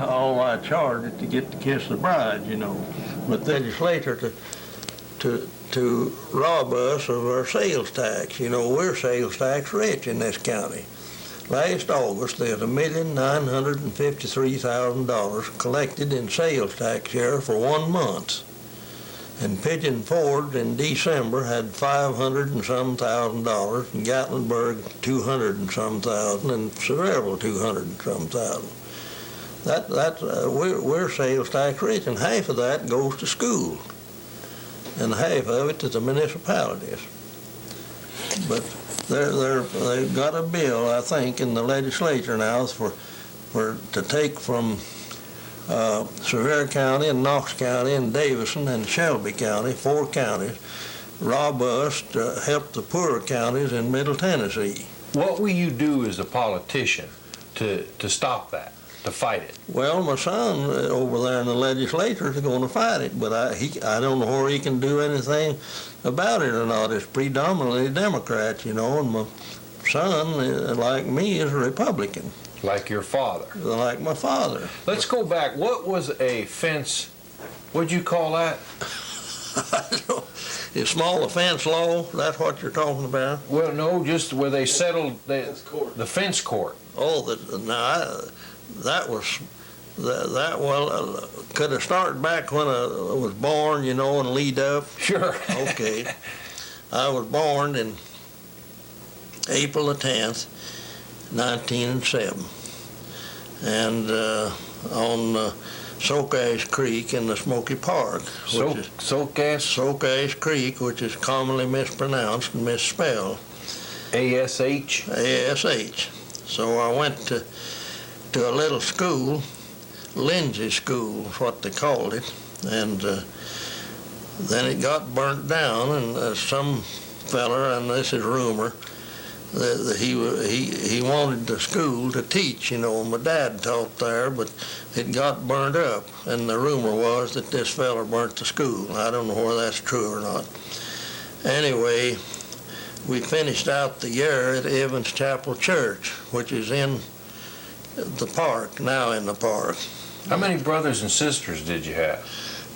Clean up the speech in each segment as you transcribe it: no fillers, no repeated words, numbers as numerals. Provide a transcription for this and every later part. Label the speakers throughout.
Speaker 1: all I charged to get to kiss the bride, But the legislature to rob us of our sales tax. We're sales tax rich in this county. Last August, there's $1,953,000 collected in sales tax here for 1 month. And Pigeon Forge in December had $500 and some thousand, and Gatlinburg $200 and some thousand, and Sevierville $200 and some thousand. We're sales tax rich, and half of that goes to schools, and half of it to the municipalities. But they've got a bill, I think, in the legislature now to take from Sevier County and Knox County and Davison and Shelby County, 4 counties, robust to help the poorer counties in Middle Tennessee.
Speaker 2: What will you do as a politician to stop that, to fight it?
Speaker 1: Well, my son over there in the legislature is going to fight it, but I don't know where he can do anything about it or not. It's predominantly Democrats, and my son, like me, is a Republican.
Speaker 2: Like your father?
Speaker 1: Like my father.
Speaker 2: Let's go back. What was a fence, what'd you call that?
Speaker 1: Is small offense law, that's what you're talking about?
Speaker 2: Well, no, just where they settled the fence court.
Speaker 1: Oh, could have started back when I was born, and lead up?
Speaker 2: Sure.
Speaker 1: Okay. I was born in April the 10th, 1907, and on Soakash Creek in the Smoky Park. Soakash Creek, which is commonly mispronounced and misspelled.
Speaker 2: A-S-H?
Speaker 1: A-S-H. So I went to a little school, Lindsay School is what they called it, and then it got burnt down, and some feller, and this is rumor, that he wanted the school to teach, my dad taught there, but it got burnt up, and the rumor was that this fella burnt the school. I don't know whether that's true or not. Anyway, we finished out the year at Evans Chapel Church, which is in the park, now in the park.
Speaker 2: How many brothers and sisters did you have?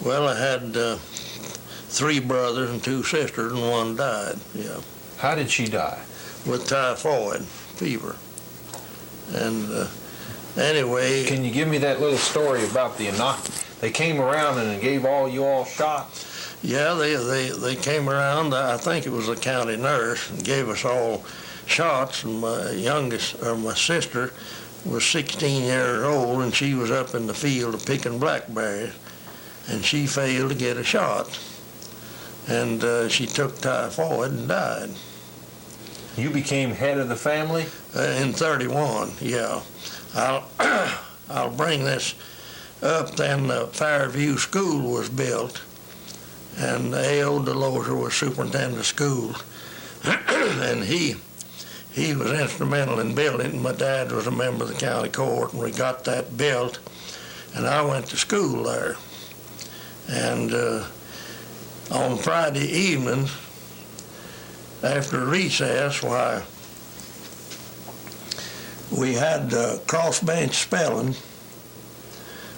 Speaker 1: Well, I had 3 brothers and 2 sisters, and one died, yeah.
Speaker 2: How did she die?
Speaker 1: With typhoid fever. And anyway...
Speaker 2: Can you give me that little story about they came around and gave you all shots?
Speaker 1: Yeah, they came around, I think it was the county nurse, and gave us all shots, and my sister was 16 years old, and she was up in the field picking blackberries, and she failed to get a shot, and she took typhoid and died.
Speaker 2: You became head of the family?
Speaker 1: In 31, yeah. I'll bring this up. Then the Fairview School was built, and A.O. Delozer was superintendent of schools, and he was instrumental in building it. My dad was a member of the county court, and we got that built, and I went to school there. And on Friday evenings, after recess, we had cross-bench spelling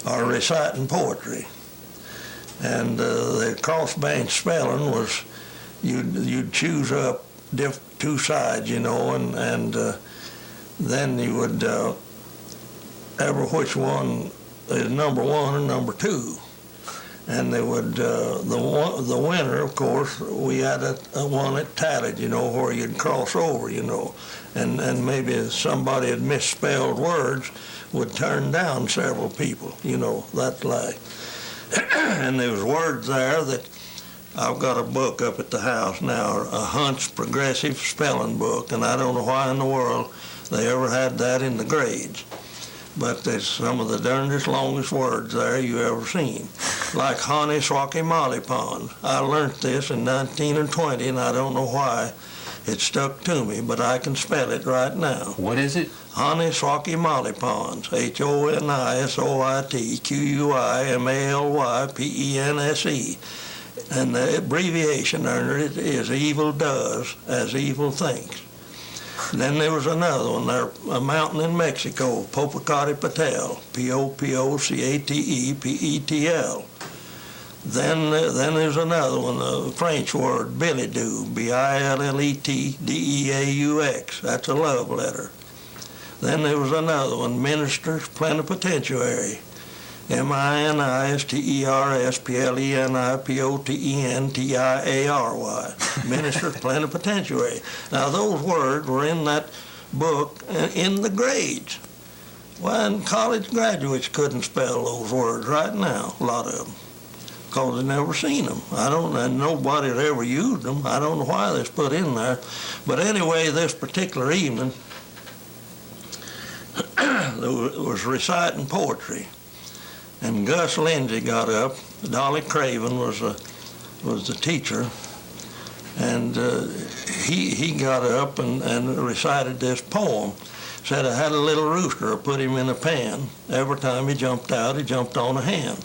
Speaker 1: or reciting poetry. And the cross-bench spelling was you'd choose up 2 sides, and then you would ever which one is number 1 or number 2. And they would, the winner, of course, we had a one that tallied, where you'd cross over, and maybe somebody had misspelled words would turn down several people, that's like. And there was words there that I've got a book up at the house now, a Hunt's Progressive Spelling Book, and I don't know why in the world they ever had that in the grades. But there's some of the darndest longest words there you ever seen. Like Honey-Swacky Molly Pond. I learned this in 1920, and I don't know why it stuck to me, but I can spell it right now.
Speaker 2: What is it?
Speaker 1: Honey-Swacky Molly Ponds. HONISOITQUIMALYPENSE. And the abbreviation under it is evil does as evil thinks. Then there was another one there, a mountain in Mexico, Popocatépetl, Popocatepetl. Then there's another one, the French word, Billedeux, Billetdeaux. That's a love letter. Then there was another one, Minister's Plenipotentiary, Ministersplenipotentiary. Minister's Plenipotentiary. Now those words were in that book in the grades. Well, and college graduates couldn't spell those words right now, a lot of them, because they never seen them. And nobody's ever used them. I don't know why they're put in there. But anyway, this particular evening, there was reciting poetry. And Gus Lindsay got up. Dolly Craven was the teacher, and he got up and recited this poem. Said, I had a little rooster, I put him in a pan. Every time he jumped out, he jumped on a hen.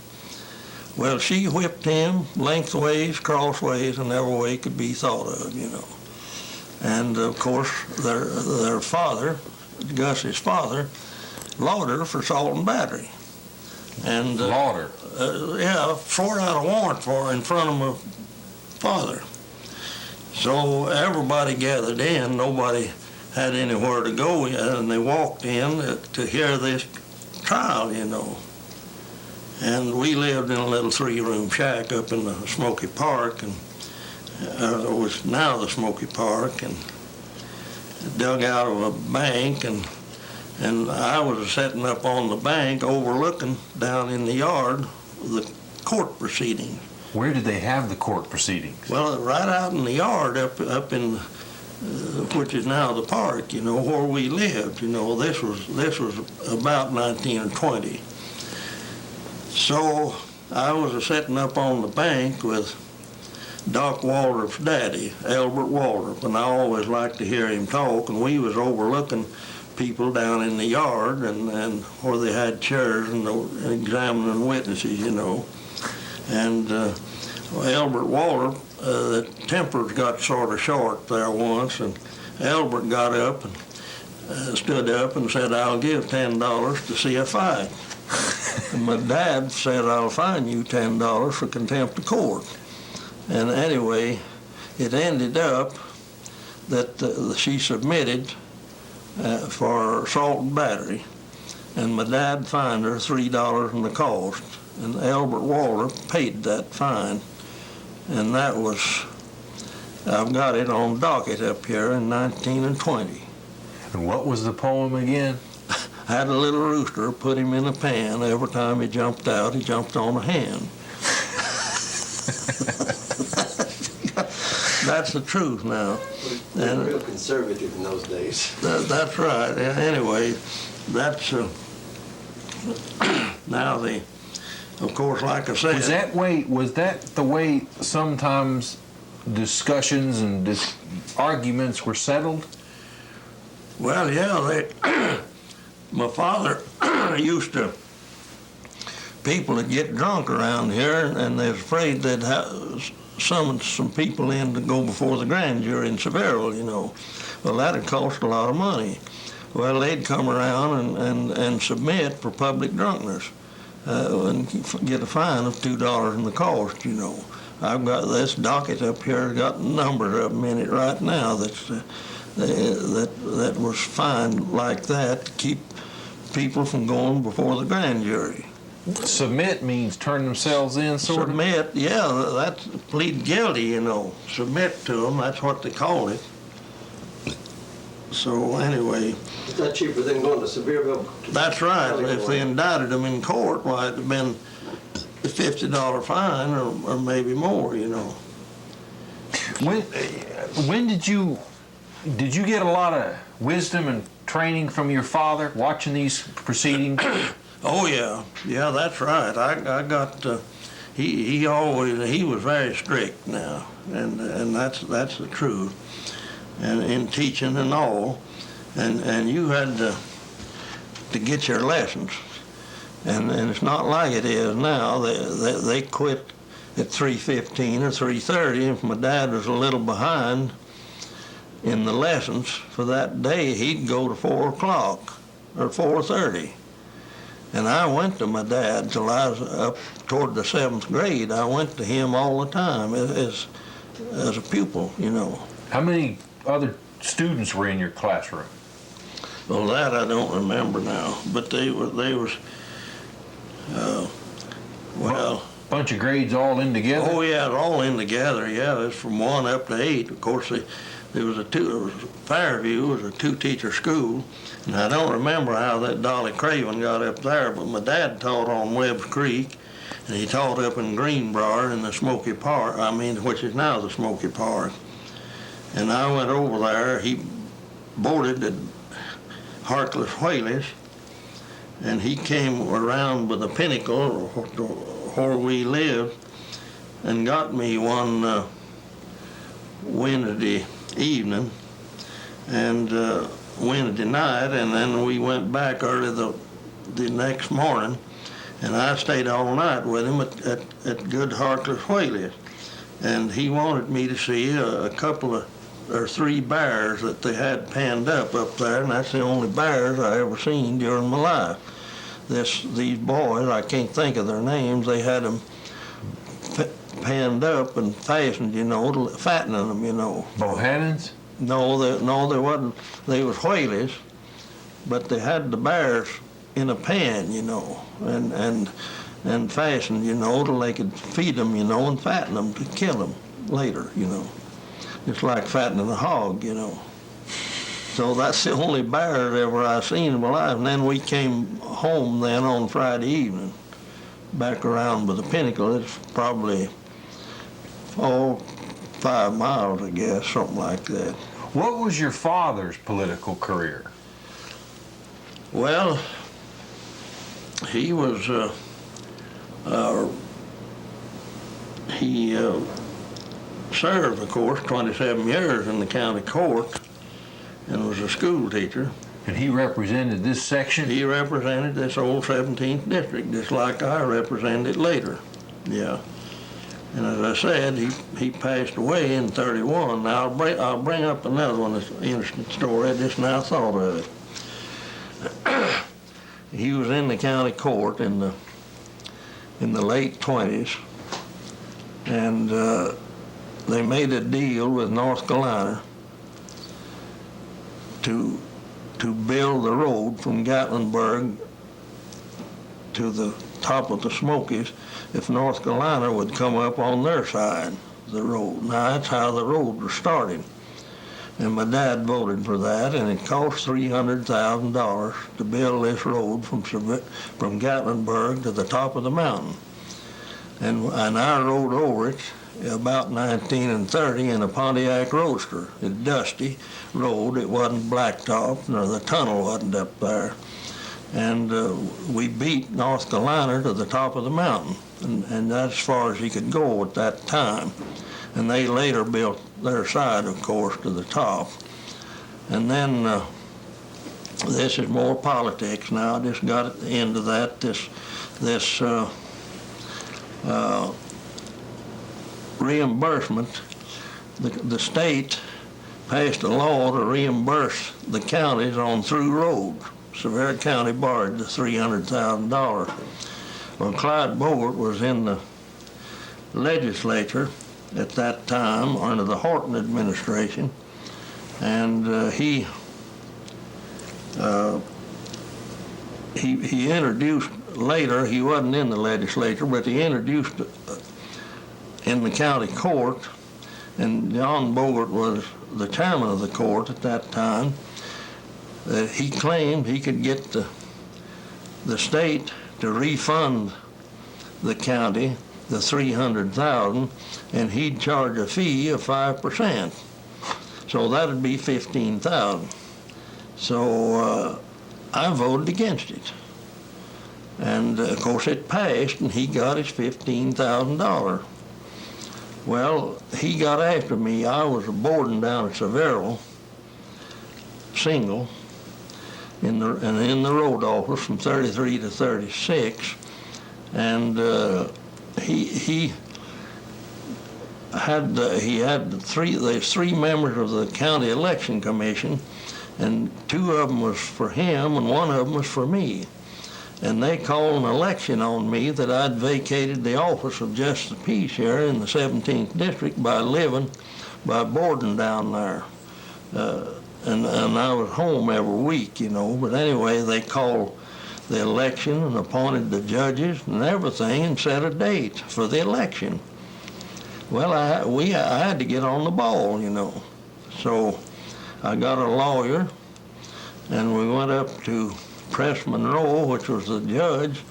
Speaker 1: Well, she whipped him lengthways, crossways, and every way could be thought of, you know. And of course, their father, Gus's father, lauded her for assault and battery. And
Speaker 2: Lauder.
Speaker 1: Yeah, 4 out of warrant for her in front of my father. So everybody gathered in. Nobody had anywhere to go yet, and they walked in to hear this trial, you know. And we lived in a little 3-room shack up in the Smoky Park, and it was now the Smoky Park, and dug out of a bank, and I was sitting up on the bank overlooking down in the yard the court proceedings.
Speaker 2: Where did they have the court proceedings?
Speaker 1: Well, right out in the yard up in which is now the park, you know, where we lived. You know, this was about 1920. So I was sitting up on the bank with Doc Waldrop's daddy, Albert Waldrop, and I always liked to hear him talk, and we was overlooking people down in the yard and where they had chairs and examining witnesses, you know. And Albert Waldrop, the tempers got sort of short there once, and Albert got up and stood up and said, I'll give $10 to see a fight. And my dad said, I'll fine you $10 for contempt of court. And anyway, it ended up that she submitted for assault and battery, and my dad fined her $3 in the cost, and Albert Waldrop paid that fine, and that was, I've got it on docket up here in 1920.
Speaker 2: And what was the poem again?
Speaker 1: I had a little rooster, put him in a pan. Every time he jumped out, he jumped on a hen. That's the truth now.
Speaker 3: They were real conservative in those days.
Speaker 1: That's right. Anyway, that's now of course, like I said.
Speaker 2: Was that the way sometimes discussions and arguments were settled?
Speaker 1: Well, yeah, my father used to, people would get drunk around here, and they was afraid they'd summon some people in to go before the grand jury in Seville, you know. Well, that'd cost a lot of money. Well, they'd come around and submit for public drunkenness and get a fine of $2 in the cost, you know. I've got this docket up here, got numbers of them in it right now that was fined like that to keep people from going before the grand jury.
Speaker 2: Submit means turn themselves in, sort of?
Speaker 1: Submit, yeah, that's plead guilty, you know. Submit to them, that's what they call it. So anyway.
Speaker 3: It's not cheaper than going to Sevierville.
Speaker 1: That's right. If they indicted them in court, why, it'd have been a $50 fine or maybe more, you know.
Speaker 2: When did you get a lot of wisdom and training from your father watching these proceedings?
Speaker 1: Oh yeah, that's right. I got he was very strict now, and that's the truth, and in teaching and all, and you had to get your lessons, and it's not like it is now. They quit at 3:15 or 3:30. If my dad was a little behind, in the lessons for that day, he'd go to 4 o'clock or 4:30. And I went to my dad till I was up toward the 7th grade. I went to him all the time as a pupil, you know.
Speaker 2: How many other students were in your classroom?
Speaker 1: Well, that I don't remember now, but they was, well.
Speaker 2: Bunch of grades all in together?
Speaker 1: Oh yeah, all in together. Yeah, it's from 1 up to 8. Of course, there was Fairview was a 2-teacher school, and I don't remember how that Dolly Craven got up there, but my dad taught on Webb's Creek, and he taught up in Greenbrier in the Smoky Park. Which is now the Smoky Park. And I went over there. He boarded at Harkless Whaley's, and he came around with the Pinnacle where we lived and got me one Wednesday evening and Wednesday night, and then we went back early the next morning, and I stayed all night with him at Good Harkless Whaley's, and he wanted me to see a couple of or 3 bears that they had panned up there, and that's the only bears I ever seen during my life. These boys, I can't think of their names, they had them panned up and fastened, you know, fattening them, you know.
Speaker 2: Bohannons?
Speaker 1: No, they wasn't. They was Whaleys, but they had the bears in a pan, you know, and fastened, you know, till they could feed them, you know, and fatten them to kill them later, you know. It's like fattening a hog, you know. So that's the only bear ever I seen in my life. And then we came home then on Friday evening, back around by the Pinnacle. It's probably 5 miles, I guess, something like that.
Speaker 2: What was your father's political career?
Speaker 1: Well, he was, he served, of course, 27 years in the county court and was a school teacher.
Speaker 2: And he represented this section?
Speaker 1: He represented this old 17th district, just like I represented it later. Yeah. And as I said, he passed away in 31. Now I'll bring up another one that's an interesting story. I just now thought of it. He was in the county court in the late 20s, and they made a deal with North Carolina to build the road from Gatlinburg to the top of the Smokies if North Carolina would come up on their side of the road. Now that's how the road was started. And my dad voted for that, and it cost $300,000 to build this road from Gatlinburg to the top of the mountain. And I rode over it about 19 and 30 in a Pontiac Roadster. It's a dusty road. It wasn't blacktop, nor the tunnel wasn't up there. And we beat North Carolina to the top of the mountain, and that's as far as he could go at that time. And they later built their side, of course, to the top. And then this is more politics now. I just got at the end of that. This reimbursement, the state passed a law to reimburse the counties on through roads. Sevier County borrowed the $300,000. Well, Clyde Bogart was in the legislature at that time under the Horton administration, and he introduced later, he wasn't in the legislature, but he introduced in the county court, and John Bogart was the chairman of the court at that time, that he claimed he could get the state to refund the county the $300,000, and he'd charge a fee of 5%. So that'd be $15,000. So I voted against it. And of course it passed, and he got his $15,000. Well, he got after me. I was boarding down at Sevierville, single, in the road office from 33 to 36, and he he had there's three members of the county election commission, and two of them was for him and one of them was for me. And they called an election on me that I'd vacated the office of Justice of Peace here in the 17th District by boarding down there. And I was home every week, you know. But anyway, they called the election and appointed the judges and everything and set a date for the election. Well, I had to get on the ball, you know. So I got a lawyer, and we went up to Press Monroe, which was the judge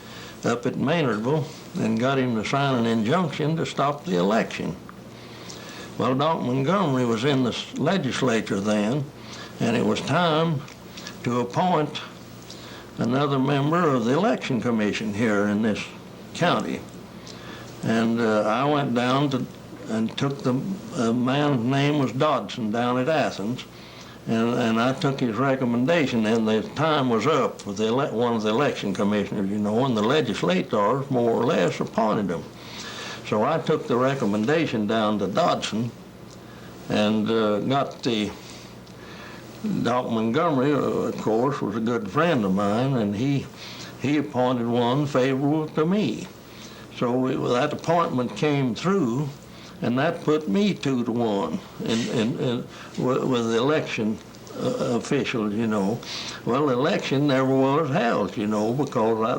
Speaker 1: up at Maynardville, and got him to sign an injunction to stop the election. Well, Doc Montgomery was in the legislature then, and it was time to appoint another member of the election commission here in this county. And I went down and took the man's name was Dodson down at Athens, and I took his recommendation, and the time was up with one of the election commissioners, you know, and the legislators more or less appointed him. So I took the recommendation down to Dodson and got the Doc Montgomery, of course, was a good friend of mine, and he appointed one favorable to me. So that appointment came through, and that put me 2-1 with the election officials, you know. Well, the election never was held, you know, because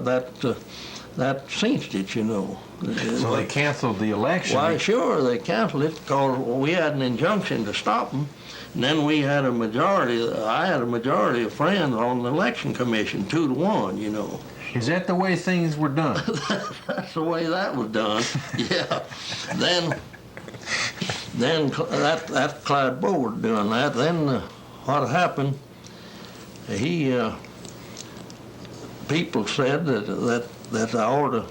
Speaker 1: that cinched it, you know.
Speaker 2: So they canceled the election?
Speaker 1: Why, sure, they canceled it because we had an injunction to stop them. And then I had a majority of friends on the election commission, 2-1, you know.
Speaker 2: Is that the way things were done?
Speaker 1: That's the way that was done, yeah. Then that Clyde Board doing that. Then what happened, people said that I ought to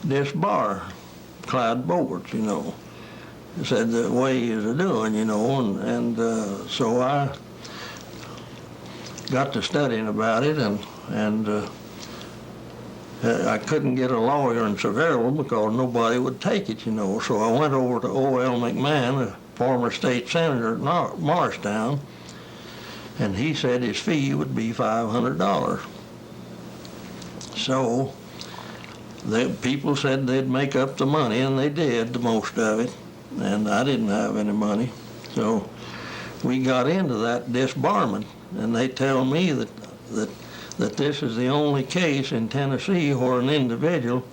Speaker 1: disbar Clyde Board, you know. Said the way he was doing, you know, and so I got to studying about it, and I couldn't get a lawyer in Sevierville because nobody would take it, you know. So I went over to O.L. McMahon, a former state senator at Morristown, and he said his fee would be $500. So the people said they'd make up the money, and they did, the most of it. And I didn't have any money. So we got into that disbarment, and they tell me that this is the only case in Tennessee where an individual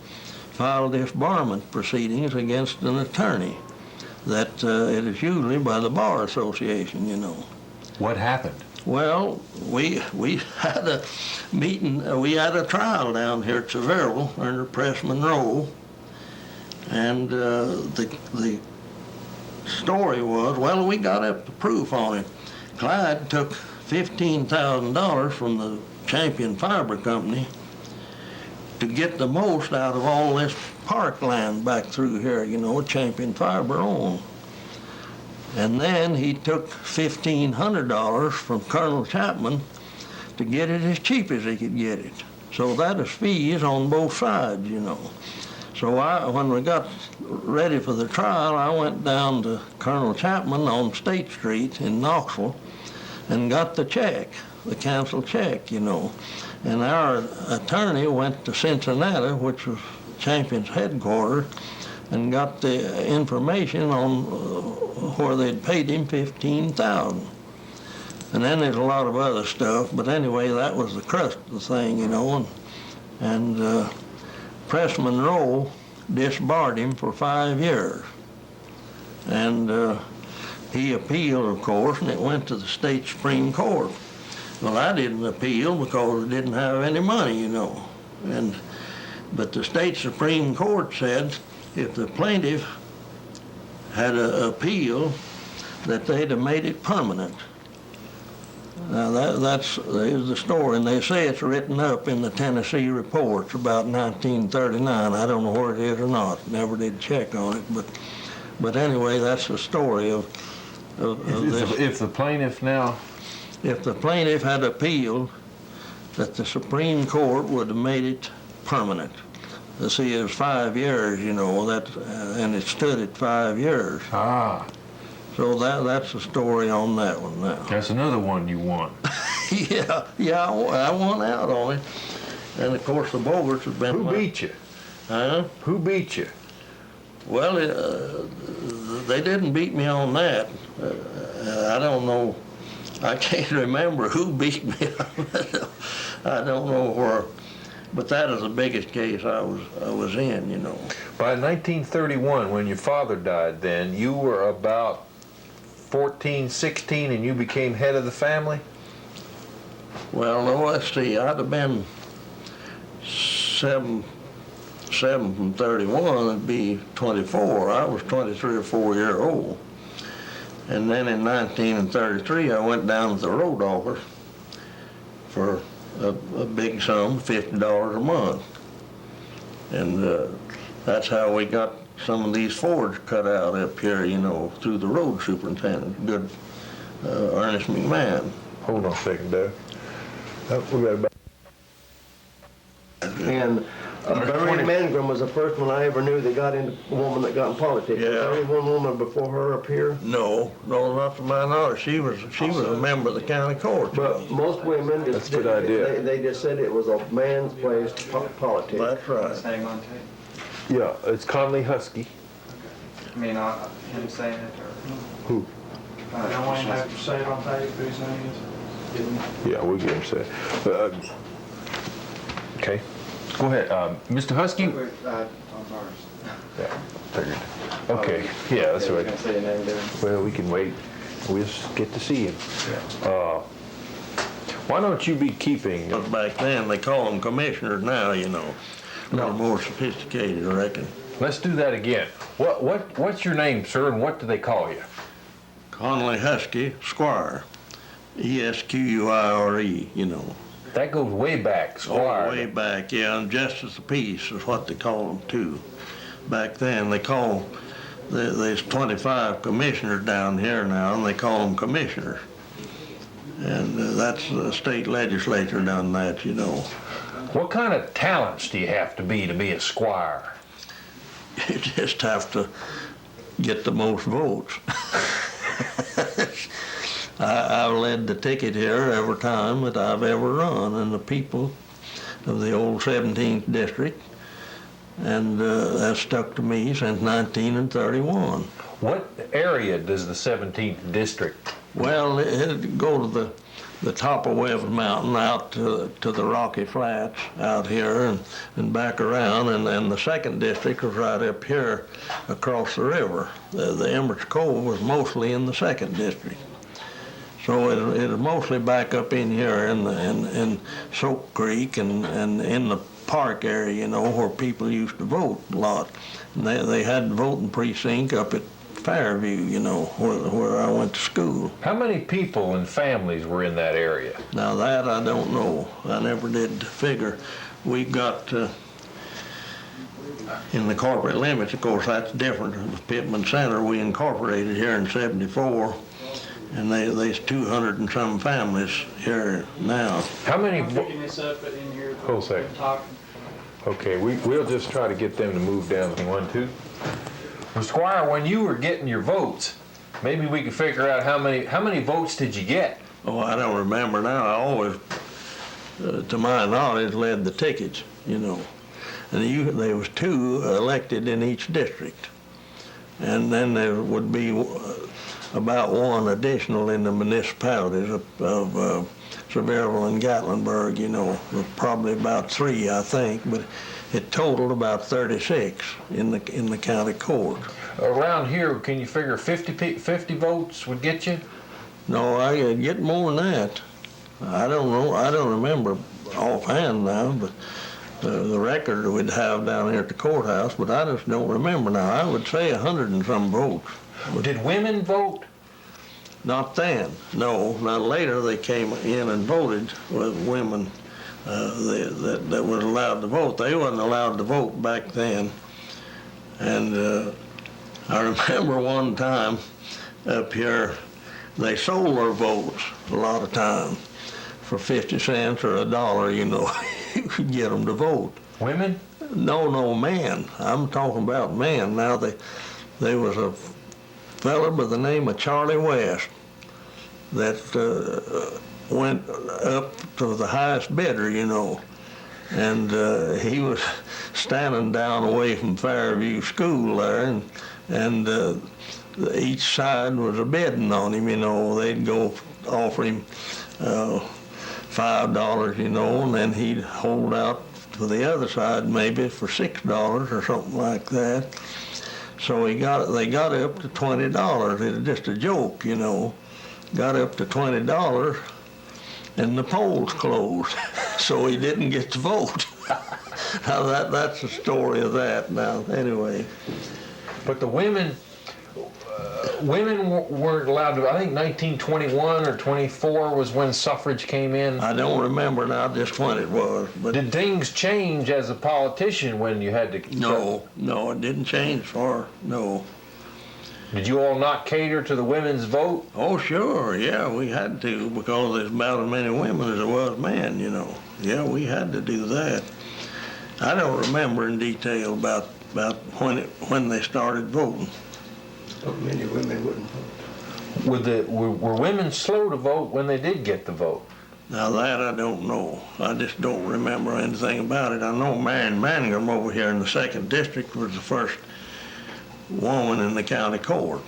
Speaker 1: filed disbarment proceedings against an attorney, that it is usually by the Bar Association, you know.
Speaker 2: What happened?
Speaker 1: Well, we had a meeting, we had a trial down here at Sevierville under Press Monroe, and the story was, well, we got up the proof on it. Clyde took $15,000 from the Champion Fiber Company to get the most out of all this parkland back through here, you know, Champion Fiber owned. And then he took $1,500 from Colonel Chapman to get it as cheap as he could get it. So that is fees on both sides, you know. So when we got ready for the trial, I went down to Colonel Chapman on State Street in Knoxville and got the check, the canceled check, you know. And our attorney went to Cincinnati, which was Champion's headquarters, and got the information on where they'd paid him $15,000. And then there's a lot of other stuff, but anyway, that was the crust of the thing, you know. And Press Monroe disbarred him for 5 years. And he appealed, of course, and it went to the state Supreme Court. Well, I didn't appeal because I didn't have any money, you know. But the state Supreme Court said if the plaintiff had an appeal, that they'd have made it permanent. Now that's the story, and they say it's written up in the Tennessee reports about 1939. I don't know where it is or not. Never did check on it, but anyway, that's the story of this.
Speaker 2: If the plaintiff now,
Speaker 1: if the plaintiff had appealed, that the Supreme Court would have made it permanent. See, it was 5 years, you know, and it stood at 5 years.
Speaker 2: Ah,
Speaker 1: So that's the story on that one now.
Speaker 2: that's another one you won.
Speaker 1: Yeah, I won out on it. And of course, the Bogarts have been.
Speaker 2: Who beat you?
Speaker 1: Huh?
Speaker 2: Who beat you?
Speaker 1: Well, they didn't beat me on that. I don't know. I can't remember who beat me. I don't know where. But that is the biggest case I was in, you know.
Speaker 2: By 1931, when your father died then, you were about 14, 16, and you became head of the family?
Speaker 1: Well, no, let's see. I'd have been 7 from 31. It'd be 24. I was 23 or 4 years old. And then in 1933, I went down to the road office for a big sum, $50 a month. And that's how we got some of these Fords cut out up here, you know, through the road superintendent, good Ernest McMahon.
Speaker 2: Hold on a second, Doug. We got about
Speaker 3: And Beverly Mangrum was the first one I ever knew that got into, a woman that got in politics.
Speaker 1: Yeah.
Speaker 3: Was there any one woman before her up here?
Speaker 1: No, not to my knowledge. She was a member of the county court.
Speaker 3: But most women just,
Speaker 2: That's a good idea.
Speaker 3: They just said it was a man's place, politics.
Speaker 1: That's right.
Speaker 4: Saying on tape.
Speaker 2: Yeah, it's Conley Huskey.
Speaker 4: I mean, him saying it or?
Speaker 2: Who?
Speaker 4: I don't want him to have to say it on tape, who he's saying it.
Speaker 2: Yeah, we'll get him set. Okay, go ahead. Mr. Husky?
Speaker 4: On ours.
Speaker 2: Yeah, figured. Okay, yeah, that's
Speaker 4: I was
Speaker 2: right.
Speaker 4: gonna say your name there.
Speaker 2: Well, we can wait. We'll just get to see him. Why don't you be keeping,
Speaker 1: But back then, they call them commissioners now, you know. A little more sophisticated, I reckon.
Speaker 2: let's do that again. What's your name, sir, and what do they call you?
Speaker 1: Conley Huskey, Squire. Esquire, you know.
Speaker 2: That goes way back, Squire.
Speaker 1: Way back, yeah, and justice of peace is what they call them too. Back then, there's 25 commissioners down here now, and they call them commissioners. And that's the state legislature done that, you know.
Speaker 2: What kind of talents do you have to be a squire?
Speaker 1: You just have to get the most votes. I've led the ticket here every time that I've ever run, and the people of the old 17th district, and that's stuck to me since 1931.
Speaker 2: What area does the 17th district?
Speaker 1: Well, it'd go to the top of Webb Mountain out to the Rocky Flats out here and back around, and then the second district was right up here across the river. The Emerald's Cove was mostly in the second district. So it was mostly back up in here in Soap Creek and in the park area, you know, where people used to vote a lot. And they had the voting precinct up at Fairview, you know, where I went to school.
Speaker 2: How many people and families were in that area?
Speaker 1: Now that I don't know. I never did figure. We got in the corporate limits, of course, that's different. The Pittman Center we incorporated here in '74, and there's 200 and some families here now.
Speaker 2: How many?
Speaker 4: I'm picking this up in here.
Speaker 2: Hold a second.
Speaker 4: Talking.
Speaker 2: Okay, we'll just try to get them to move down. 1, 2. Well, Squire, when you were getting your votes, maybe we could figure out how many votes did you get?
Speaker 1: Oh, I don't remember now. I always, to my knowledge, led the tickets, you know. And there was 2 elected in each district. And then there would be about 1 additional in the municipalities of Sevierville and Gatlinburg, you know, probably about 3, I think, but it totaled about 36 in the county court.
Speaker 2: Around here, can you figure 50 votes would get you?
Speaker 1: No, I could get more than that. I don't know. I don't remember offhand now, but the record we'd have down here at the courthouse, but I just don't remember now. I would say 100 and some votes.
Speaker 2: Did women vote?
Speaker 1: Not then, no. Now later they came in and voted with women that was allowed to vote. They wasn't allowed to vote back then. And I remember one time up here, they sold their votes a lot of times for 50 cents or $1, you know, you could get them to vote.
Speaker 2: Women?
Speaker 1: No, man. I'm talking about man. Now, there was a fella by the name of Charlie West that went up to the highest bidder, you know. And he was standing down away from Fairview School there, and each side was a bidding on him, you know. They'd go offer him $5, you know, and then he'd hold out to the other side maybe for $6 or something like that. So they got up to $20. It was just a joke, you know. Got up to $20, and the polls closed, so he didn't get to vote. Now that's the story of that. Now anyway.
Speaker 2: But the women weren't allowed to. I think 1921 or 24 was when suffrage came in.
Speaker 1: I don't remember now just when it was. But
Speaker 2: did things change as a politician when you had to?
Speaker 1: No, it didn't change no.
Speaker 2: Did you all not cater to the women's vote?
Speaker 1: Oh, sure, yeah, we had to, because there's about as many women as there was men, you know. Yeah, we had to do that. I don't remember in detail about when they started voting.
Speaker 3: But many women wouldn't vote.
Speaker 2: Were women slow to vote when they did get the vote?
Speaker 1: Now that I don't know. I just don't remember anything about it. I know Marion Mangum over here in the 2nd District was the first woman in the county court.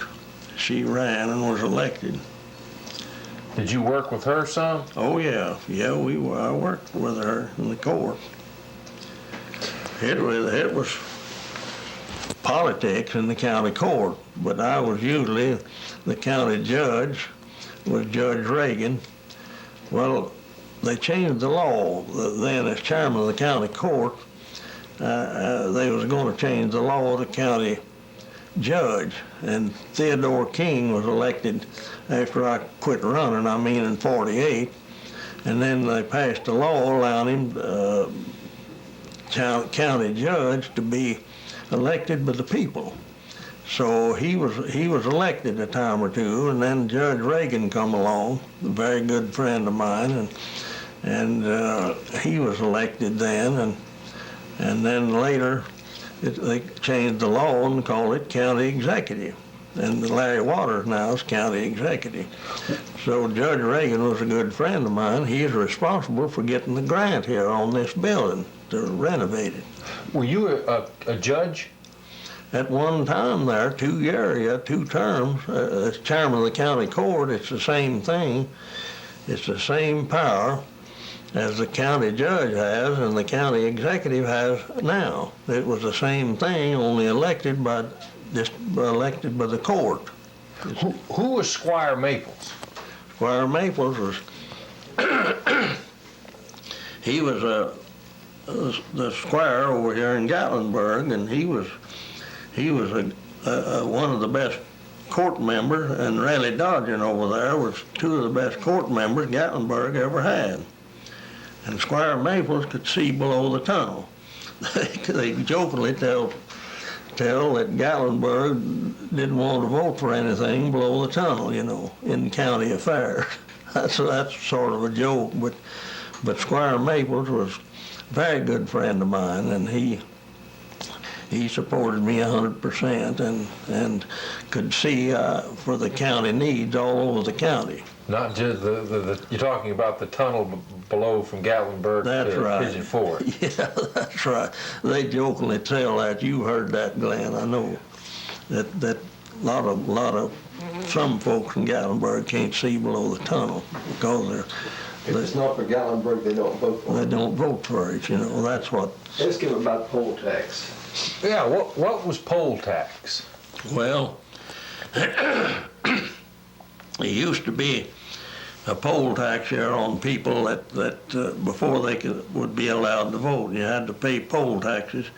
Speaker 1: She ran and was elected.
Speaker 2: Did you work with her some?
Speaker 1: Oh yeah, I worked with her in the court. It was politics in the county court, but I was usually the county judge, was Judge Reagan. Well, they changed the law then as chairman of the county court. They was going to change the law of the county judge, and Theodore King was elected after I quit running, I mean in 48, and then they passed a law allowing him, county judge, to be elected by the people. So he was elected a time or two, and then Judge Reagan come along, a very good friend of mine, and he was elected then, and then later they changed the law and called it county executive. And Larry Waters now is county executive. So Judge Reagan was a good friend of mine. He is responsible for getting the grant here on this building to renovate it.
Speaker 2: Were you a judge?
Speaker 1: At one time there, 2 years, 2 terms, as chairman of the county court, it's the same thing. It's the same power as the county judge has and the county executive has now. It was the same thing, only elected by the court.
Speaker 2: Who was Squire Maples?
Speaker 1: Squire Maples was, he was the squire over here in Gatlinburg, and he was one of the best court members, and Raleigh Dodgen over there was 2 of the best court members Gatlinburg ever had. And Squire Maples could see below the tunnel. They jokingly tell that Gatlinburg didn't want to vote for anything below the tunnel, you know, in county affairs. That's sort of a joke, but Squire Maples was a very good friend of mine, and he supported me 100% and could see for the county needs all over the county.
Speaker 2: Not just you're talking about the tunnel below from Gatlinburg to Pigeon Forge.
Speaker 1: Yeah, that's right. They jokingly tell that. You heard that, Glenn. I know that lot of some folks in Gatlinburg can't see below the tunnel because
Speaker 3: if it's not for Gatlinburg, they don't vote for it.
Speaker 1: They don't vote for it. You know, that's what.
Speaker 3: Let's give them about poll tax.
Speaker 2: Yeah. What was poll tax?
Speaker 1: Well, it used to be a poll tax here on people that before they would be allowed to vote. You had to pay poll taxes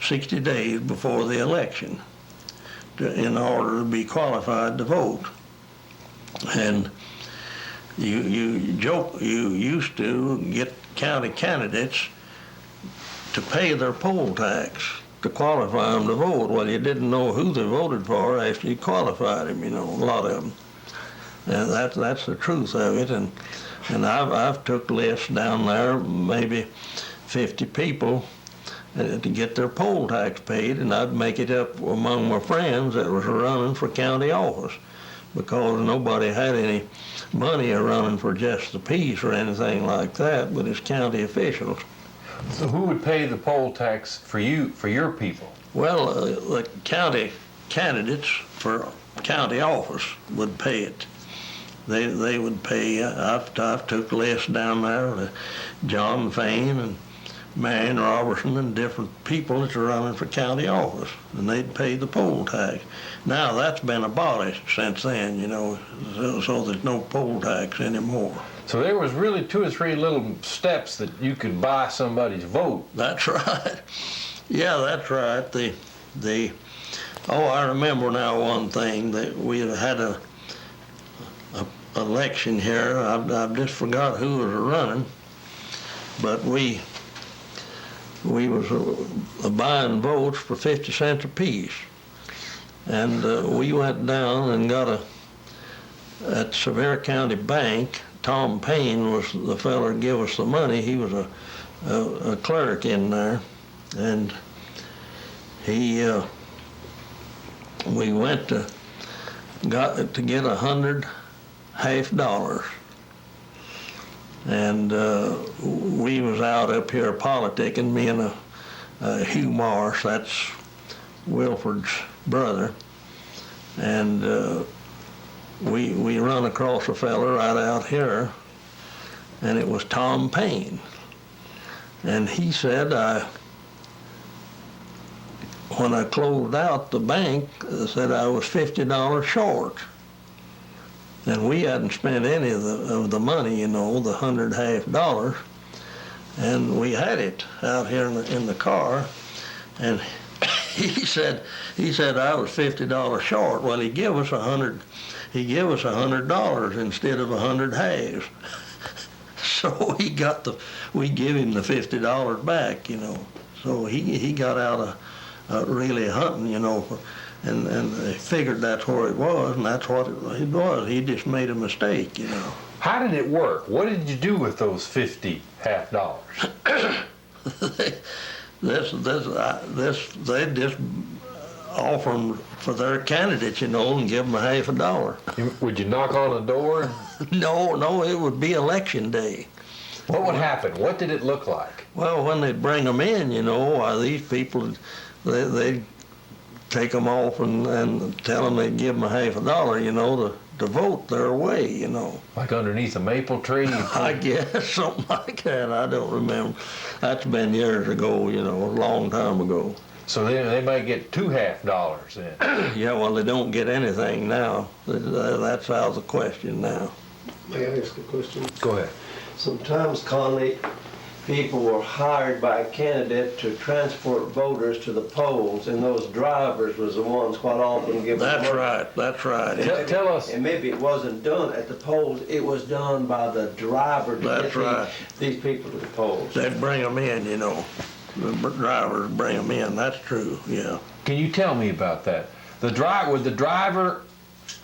Speaker 1: 60 days before the election in order to be qualified to vote. And you used to get county candidates to pay their poll tax to qualify them to vote. Well, you didn't know who they voted for after you qualified them, you know, a lot of them. And that's the truth of it. And I've took lists down there, maybe 50 people to get their poll tax paid, and I'd make it up among my friends that was running for county office, because nobody had any money running for just the peace or anything like that, but it's county officials.
Speaker 2: So who would pay the poll tax for you, for your people?
Speaker 1: Well, the county candidates for county office would pay it. They would pay. I've took lists down there to John Fain and Marion Robertson and different people that are running for county office, and they'd pay the poll tax. Now that's been abolished since then, you know, so there's no poll tax anymore.
Speaker 2: So there was really 2 or 3 little steps that you could buy somebody's vote.
Speaker 1: That's right. Yeah, that's right. Oh, I remember now one thing, that we had a election here. I've just forgot who was running, but we was buying votes for 50 cents apiece, and we went down and got at Sevier County Bank. Tom Payne was the fellow that gave us the money. He was a clerk in there, and we went to get 100 half-dollars, and we was out up here politicking, me and Hugh Marsh, that's Wilford's brother, and we run across a fella right out here, and it was Tom Payne, and he said, when I closed out the bank, said I was $50 short. And we hadn't spent any of the money, you know, the 100 half-dollars, and we had it out here in the car, and he said I was $50 short. Well, he gave us $100 instead of 100 halves. So we give him the $50 back, you know. So he got out of really hunting, you know, and they figured that's where it was, and that's what it was. He just made a mistake, you know.
Speaker 2: How did it work? What did you do with those 50 half-dollars? They just offer them for their candidates, you know, and give them $50. Would you knock on a door?
Speaker 1: No, it would be election day.
Speaker 2: What would happen? What did it look like?
Speaker 1: Well, when they'd bring them in, you know, these people, they'd take them off and tell them they'd give them $50, you know, to vote their way, you know.
Speaker 2: Like underneath a maple tree?
Speaker 1: I guess, something like that. I don't remember. That's been years ago, you know, a long time ago.
Speaker 2: So they may get 2 half-dollars then?
Speaker 1: Yeah, well, they don't get anything now. That's out of the question now.
Speaker 3: May I ask a question?
Speaker 2: Go ahead.
Speaker 3: Sometimes, Conley, people were hired by a candidate to transport voters to the polls, and those drivers was the ones quite often giving
Speaker 1: That's
Speaker 3: money.
Speaker 1: right, that's right.
Speaker 2: Tell us.
Speaker 3: And maybe it wasn't done at the polls, it was done by the driver to
Speaker 1: That's
Speaker 3: get
Speaker 1: right.
Speaker 3: these people to the polls.
Speaker 1: They'd bring them in, you know. The drivers bring them in, that's true, yeah.
Speaker 2: Can you tell me about that? Would the driver,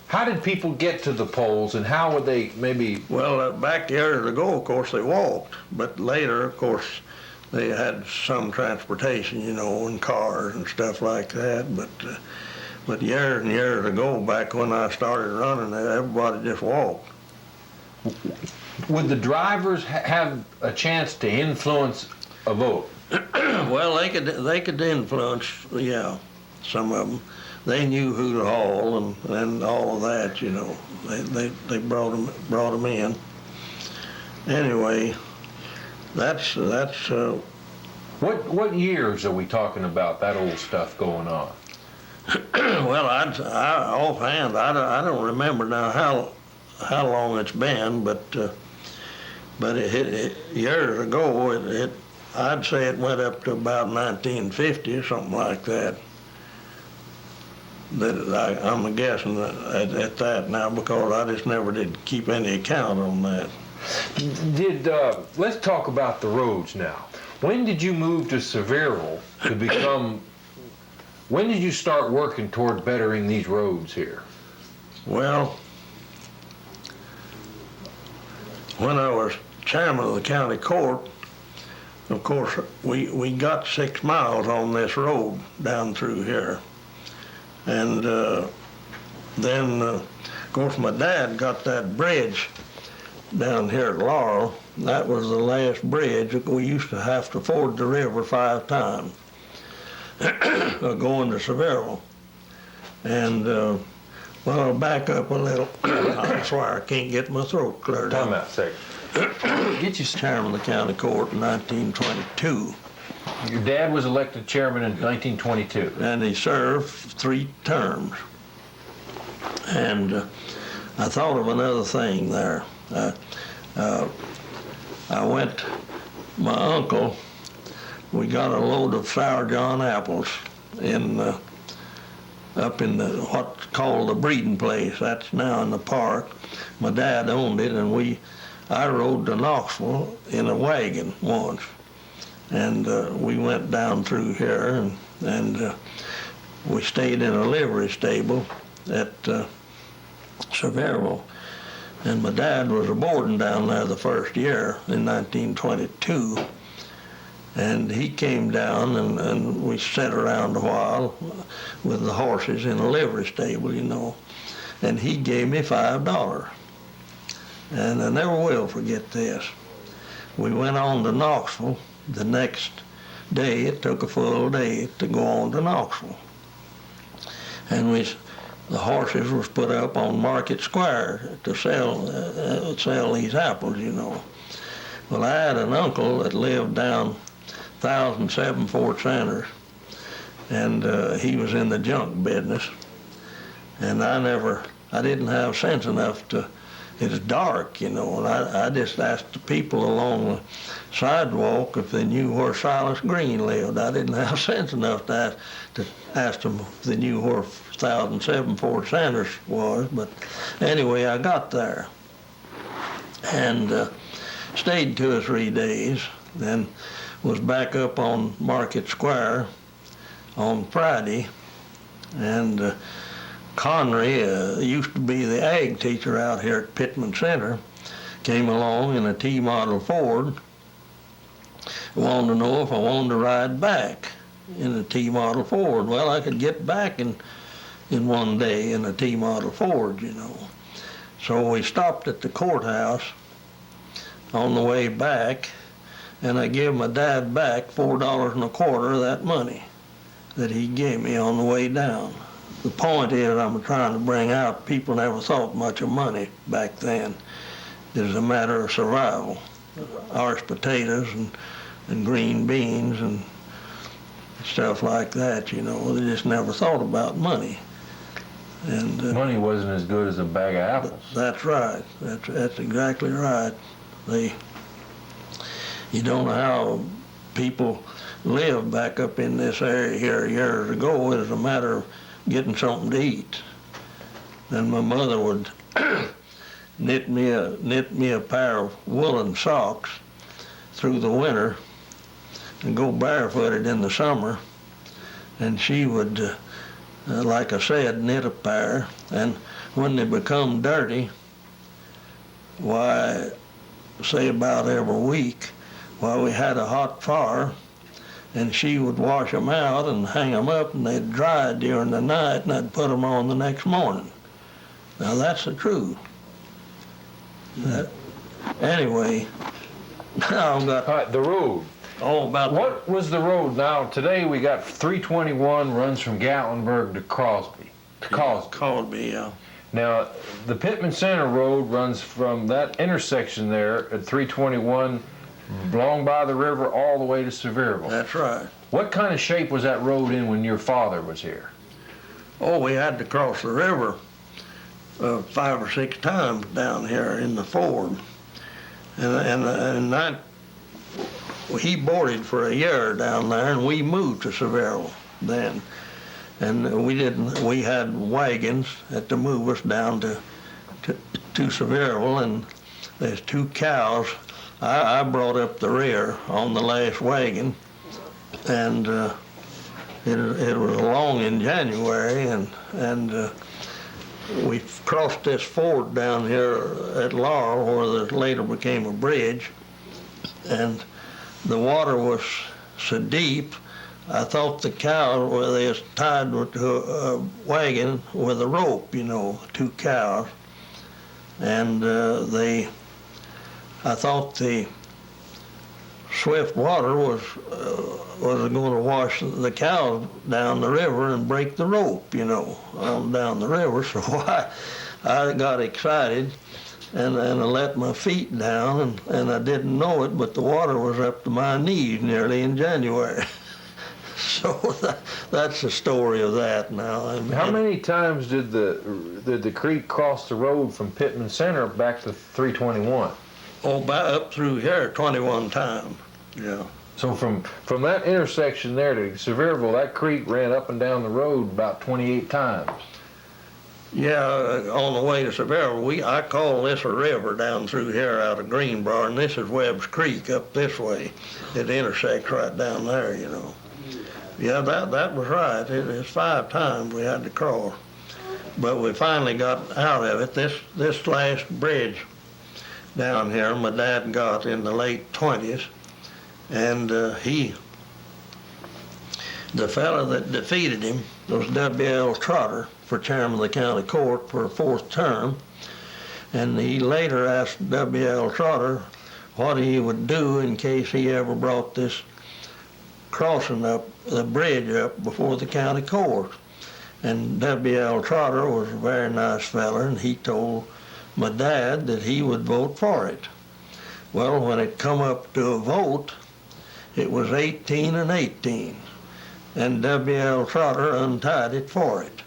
Speaker 2: how did people get to the polls, and how would they maybe?
Speaker 1: Well, back years ago, of course, they walked, but later, of course, they had some transportation, you know, and cars and stuff like that. But years and years ago, back when I started running, everybody just walked.
Speaker 2: Would the drivers have a chance to influence a vote?
Speaker 1: Well, they could influence, yeah, some of them. They knew who to haul and all of that, you know. They brought them in. Anyway, that's.
Speaker 2: What years are we talking about that old stuff going on?
Speaker 1: Well, offhand, I don't remember now how long it's been, but years ago, I'd say it went up to about 1950 or something like that. I'm guessing at that now, because I just never did keep any account on that.
Speaker 2: Let's talk about the roads now. When did you move to Sevierville to become? When did you start working toward bettering these roads here?
Speaker 1: Well, when I was chairman of the county court, Of course, we got 6 miles on this road down through here. And then, of course, my dad got that bridge down here at Laurel. That was the last bridge. We used to have to ford the river 5 times going to Sevierville. And, well, I'll back up a little. I swear I can't get my throat cleared
Speaker 2: Time
Speaker 1: out.
Speaker 2: out a second.
Speaker 1: Get you chairman of the county court in 1922.
Speaker 2: Your dad was elected chairman in 1922.
Speaker 1: And he served 3 terms. And I thought of another thing there. I went, my uncle, we got a load of Sour John apples up in what's called the breeding place. That's now in the park. My dad owned it, and I rode to Knoxville in a wagon once. And we went down through here, and we stayed in a livery stable at Sevierville. And my dad was boarding down there the first year in 1922. And he came down, and we sat around a while with the horses in a livery stable, you know. And he gave me $5. And I never will forget this. We went on to Knoxville. The next day, it took a full day to go on to Knoxville. And the horses was put up on Market Square to sell these apples, you know. Well, I had an uncle that lived down 1007 Fort Sanders, and he was in the junk business. And I didn't have sense enough it was dark, you know, and I just asked the people along the sidewalk if they knew where Silas Green lived. I didn't have sense enough to ask them if they knew where 1007 Fort Sanders was, but anyway, I got there and stayed 2 or 3 days, then was back up on Market Square on Friday, and Conley used to be the ag teacher out here at Pittman Center, came along in a T-model Ford, wanted to know if I wanted to ride back in a T-model Ford. Well, I could get back in one day in a T-model Ford, you know. So we stopped at the courthouse on the way back, and I gave my dad back $4.25 of that money that he gave me on the way down. The point is, I'm trying to bring out, people never thought much of money back then. It was a matter of survival. Ours potatoes and green beans and stuff like that, you know. They just never thought about money. And
Speaker 2: Money wasn't as good as a bag of apples.
Speaker 1: that's right. That's exactly right. You don't know how people lived back up in this area here years ago. It was a matter of getting something to eat. Then my mother would knit me a pair of woolen socks through the winter and go barefooted in the summer. And she would, like I said, knit a pair. And when they become dirty, why, say about every week, we had a hot fire, and she would wash them out and hang them up, and they'd dry during the night, and I'd put them on the next morning. Now that's the truth. Anyway, now I've got
Speaker 2: All right, the road.
Speaker 1: all about
Speaker 2: What was the road? Now, today we got 321 runs from Gatlinburg to Crosby.
Speaker 1: Cosby, yeah.
Speaker 2: Now, the Pittman Center Road runs from that intersection there at 321 along by the river all the way to Sevierville.
Speaker 1: That's right.
Speaker 2: What kind of shape was that road in when your father was here?
Speaker 1: Oh, we had to cross the river 5 or 6 times down here in the ford. And that, he boarded for a year down there, and we moved to Sevierville then. And we had wagons that to move us down to Sevierville, and there's 2 cows. I brought up the rear on the last wagon, and it was along in January, and we crossed this ford down here at Laurel, where there later became a bridge, and the water was so deep, I thought the cow, well, they was tied to a wagon with a rope, you know, 2 cows. And I thought the swift water was going to wash the cows down the river and break the rope, you know, down the river. So I got excited and I let my feet down, and I didn't know it, but the water was up to my knees nearly in January. So that's the story of that now.
Speaker 2: How many times did the creek cross the road from Pittman Center back to 321?
Speaker 1: Oh, up through here 21 times, yeah.
Speaker 2: So from that intersection there to Sevierville, that creek ran up and down the road about 28 times.
Speaker 1: Yeah, on the way to Sevierville, I call this a river down through here out of Greenbrier, and this is Webb's Creek up this way. It intersects right down there, you know. Yeah, that was right. It's 5 times we had to cross. But we finally got out of it. This last bridge down here, my dad got in the late 20s, and the fellow that defeated him was W.L. Trotter for chairman of the county court for a 4th term, and he later asked W.L. Trotter what he would do in case he ever brought this crossing up the bridge up before the county court. And W.L. Trotter was a very nice fella, and he told my dad that he would vote for it. Well, when it come up to a vote, it was 18 and 18, and W.L. Trotter untied it for it.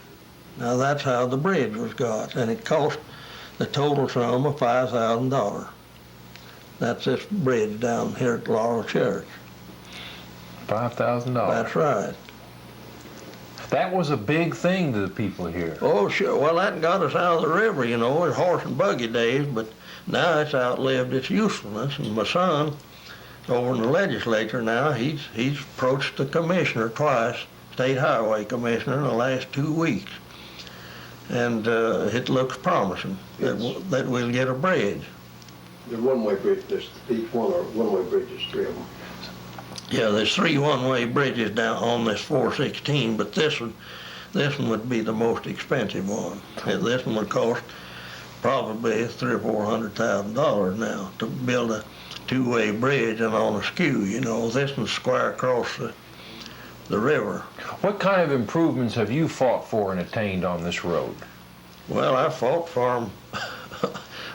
Speaker 1: Now that's how the bridge was got, and it cost the total sum of $5,000. That's this bridge down here at Laurel Church.
Speaker 2: $5,000.
Speaker 1: That's right.
Speaker 2: That was a big thing to the people here.
Speaker 1: Oh, sure. Well, that got us out of the river, you know, in horse and buggy days, but now it's outlived its usefulness. And my son, over in the legislature now, he's approached the commissioner twice, state highway commissioner, in the last 2 weeks. And it looks promising that we'll get a bridge.
Speaker 3: The one-way bridge, there's each one are one-way bridges, 3 of them.
Speaker 1: Yeah, there's 3 one-way bridges down on this 416, but this one would be the most expensive one. This one would cost probably $300,000 or $400,000 now to build a 2-way bridge and on a skew. You know, this one's square across the river.
Speaker 2: What kind of improvements have you fought for and attained on this road?
Speaker 1: Well, I fought for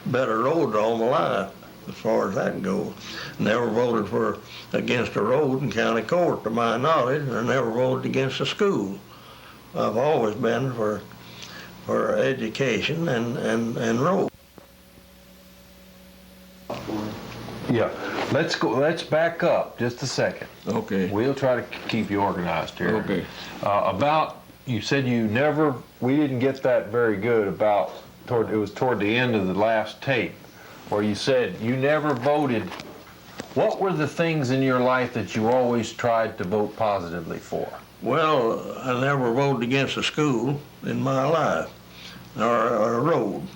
Speaker 1: better roads all my life, as far as that goes. Never voted against a road in county court, to my knowledge, and I never voted against a school. I've always been for education and roads.
Speaker 2: Yeah, let's back up just a second.
Speaker 1: Okay.
Speaker 2: We'll try to keep you organized here.
Speaker 1: Okay.
Speaker 2: You said we didn't get that very good it was toward the end of the last tape, where you said you never voted. What were the things in your life that you always tried to vote positively for?
Speaker 1: Well, I never voted against a school in my life, or a road.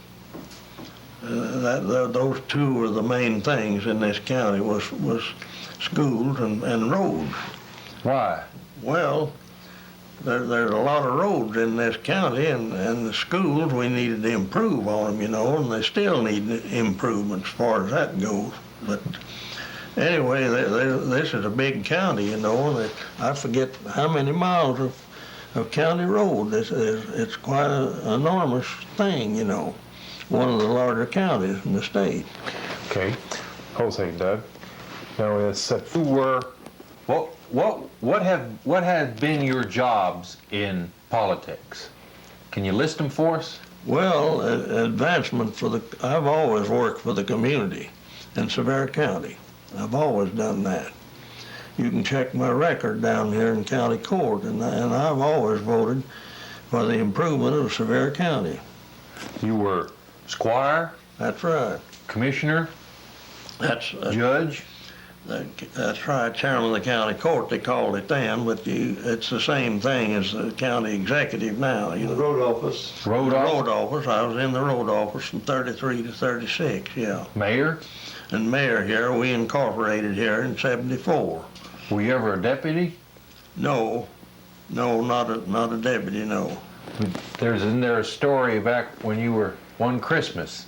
Speaker 1: Those 2 were the main things in this county, was schools and roads.
Speaker 2: Why?
Speaker 1: Well, there's a lot of roads in this county, and the schools, we needed to improve on them, you know, and they still need improvement as far as that goes. But anyway, this is a big county, you know, and I forget how many miles of county road. It's quite an enormous thing, you know. One of the larger counties in the state.
Speaker 2: Okay, hold a second, Doug. Now, what have been your jobs in politics? Can you list them for us?
Speaker 1: Well, advancement I've always worked for the community in Sevier County. I've always done that. You can check my record down here in county court, and I've always voted for the improvement of Sevier County.
Speaker 2: You were squire?
Speaker 1: That's right.
Speaker 2: Commissioner?
Speaker 1: That's
Speaker 2: judge?
Speaker 1: That's right, chairman of the county court, they called it then, but it's the same thing as the county executive now. You know.
Speaker 3: Road office.
Speaker 1: Road office. I was in the road office from 33 to 36, yeah.
Speaker 2: Mayor?
Speaker 1: and mayor here. We incorporated here in '74.
Speaker 2: Were you ever a deputy?
Speaker 1: No, not a deputy, no.
Speaker 2: Isn't there a story back when you were one Christmas?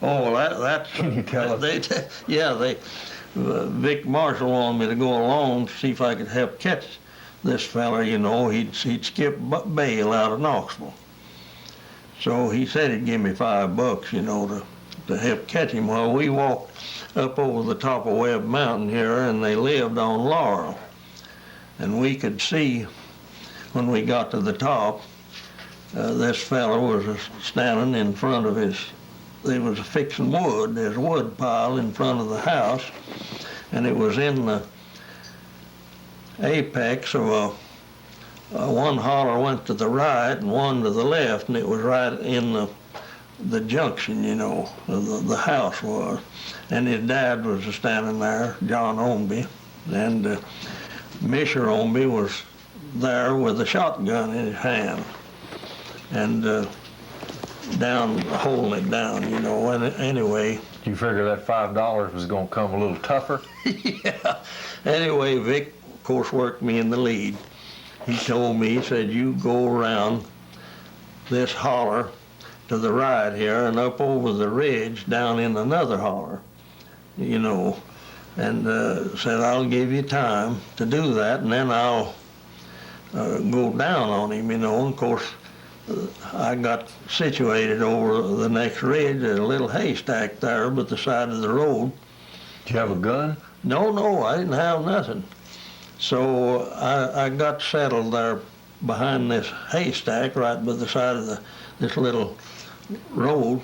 Speaker 1: Oh, that's...
Speaker 2: Can you tell us?
Speaker 1: Vic Marshall wanted me to go along to see if I could help catch this fella, you know. He'd skipped bail out of Knoxville. So he said he'd give me $5, you know, to help catch him. Well, we walked up over the top of Webb Mountain here, and they lived on Laurel. And we could see, when we got to the top, this fella was standing in front of they was fixing wood. There's a wood pile in front of the house, and it was in the apex of one holler went to the right and one to the left, and it was right in the junction, you know, the house was. And his dad was standing there, John Omby, and Mr. Omby was there with a shotgun in his hand, and holding it down, you know. And anyway,
Speaker 2: Do you figure that $5 was going to come a little tougher?
Speaker 1: yeah. Anyway, Vic, of course, worked me in the lead. He told me, he said, you go around this holler to the right here and up over the ridge down in another holler, you know, and said, I'll give you time to do that, and then I'll go down on him, you know. And of course, I got situated over the next ridge at a little haystack there by the side of the road.
Speaker 2: Did you have a gun?
Speaker 1: No, I didn't have nothing. So I got settled there behind this haystack right by the side of this little road,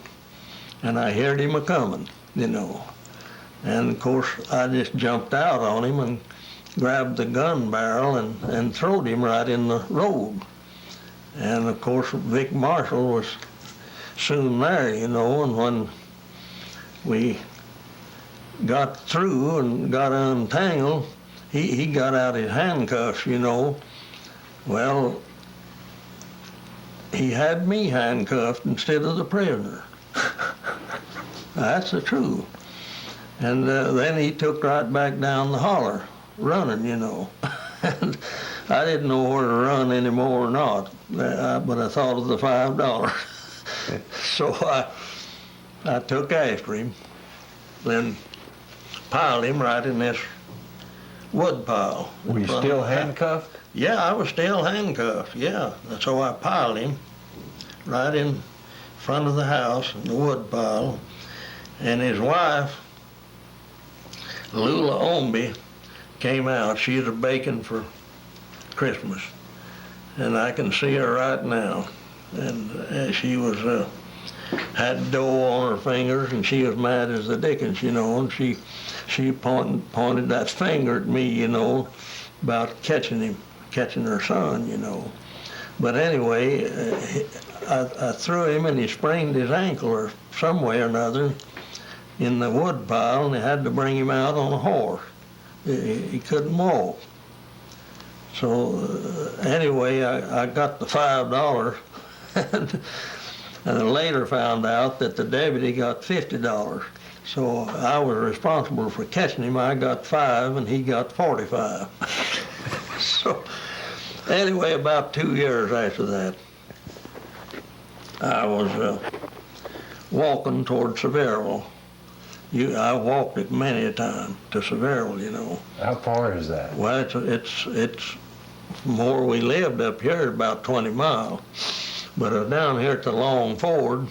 Speaker 1: and I heard him a-coming, you know. And of course, I just jumped out on him and grabbed the gun barrel and throwed him right in the road. And of course, Vic Marshall was soon there, you know, and when we got through and got untangled, he got out his handcuffs, you know. Well, he had me handcuffed instead of the prisoner. That's the truth. And then he took right back down the holler, running, you know. And I didn't know where to run anymore or not, but I thought of the $5. So I took after him, then piled him right in this wood pile.
Speaker 2: Were you still handcuffed?
Speaker 1: Yeah, I was still handcuffed, yeah. So I piled him right in front of the house in the wood pile. And his wife, Lula Omby, came out. She was baking for Christmas. And I can see her right now. And she was, had dough on her fingers, and she was mad as the dickens, you know. And she pointed that finger at me, you know, about catching her son, you know. But anyway, I threw him, and he sprained his ankle or some way or another in the wood pile, and they had to bring him out on a horse. He couldn't walk. So anyway, I got the $5, and I later found out that the deputy got $50. So I was responsible for catching him. I got 5, and he got 45. So anyway, about 2 years after that, I was walking toward Sevierville. I walked it many a time to Sevierville, you know.
Speaker 2: How far is that?
Speaker 1: Well, it's from where we lived up here, about 20 miles. But down here at the Long Ford,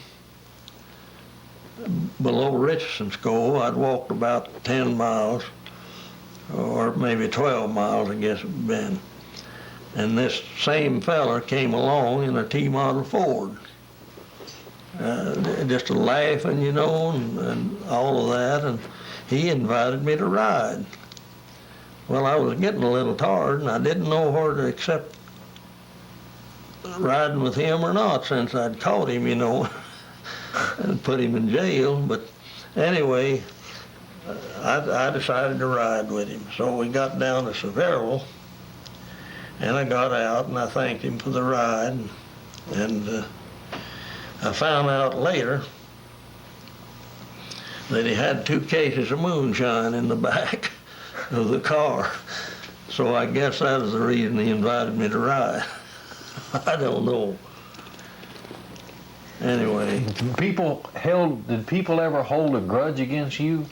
Speaker 1: below Richardson's Cove, I'd walked about 10 miles, or maybe 12 miles, I guess it'd been. And this same fella came along in a T-model Ford, just laughing, you know, and all of that, and he invited me to ride. Well, I was getting a little tired, and I didn't know where to accept riding with him or not, since I'd caught him, you know, and put him in jail. But anyway, I decided to ride with him. So we got down to Sevierville, and I got out, and I thanked him for the ride. And I found out later that he had 2 cases of moonshine in the back of the car. So I guess that was the reason he invited me to ride. I don't know. Anyway.
Speaker 2: Did people ever hold a grudge against you?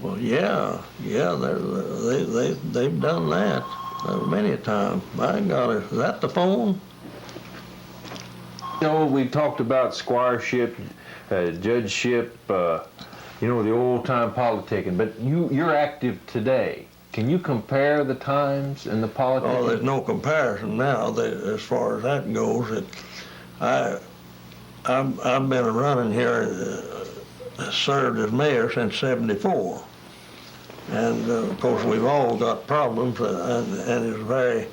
Speaker 1: Well, yeah, they've done that many a time. My God, is that the phone?
Speaker 2: You know, we talked about squireship, judgeship, you know, the old-time politicking, but you're active today. Can you compare the times and the politics?
Speaker 1: Oh, there's no comparison now as far as that goes. I've been running here, served as mayor since '74. And of course, we've all got problems, and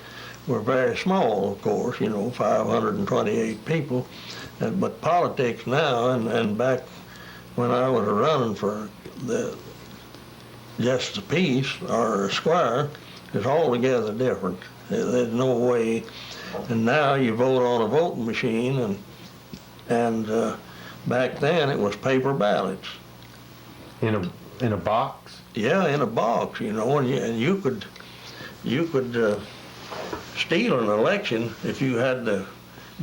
Speaker 1: we're very small, of course, you know, 528 people. But politics now, and back when I was running for just the peace or a squire, is altogether different. There's no way. And now you vote on a voting machine, and back then it was paper ballots.
Speaker 2: In a box?
Speaker 1: Yeah, in a box, you know, and you could steal an election if you had the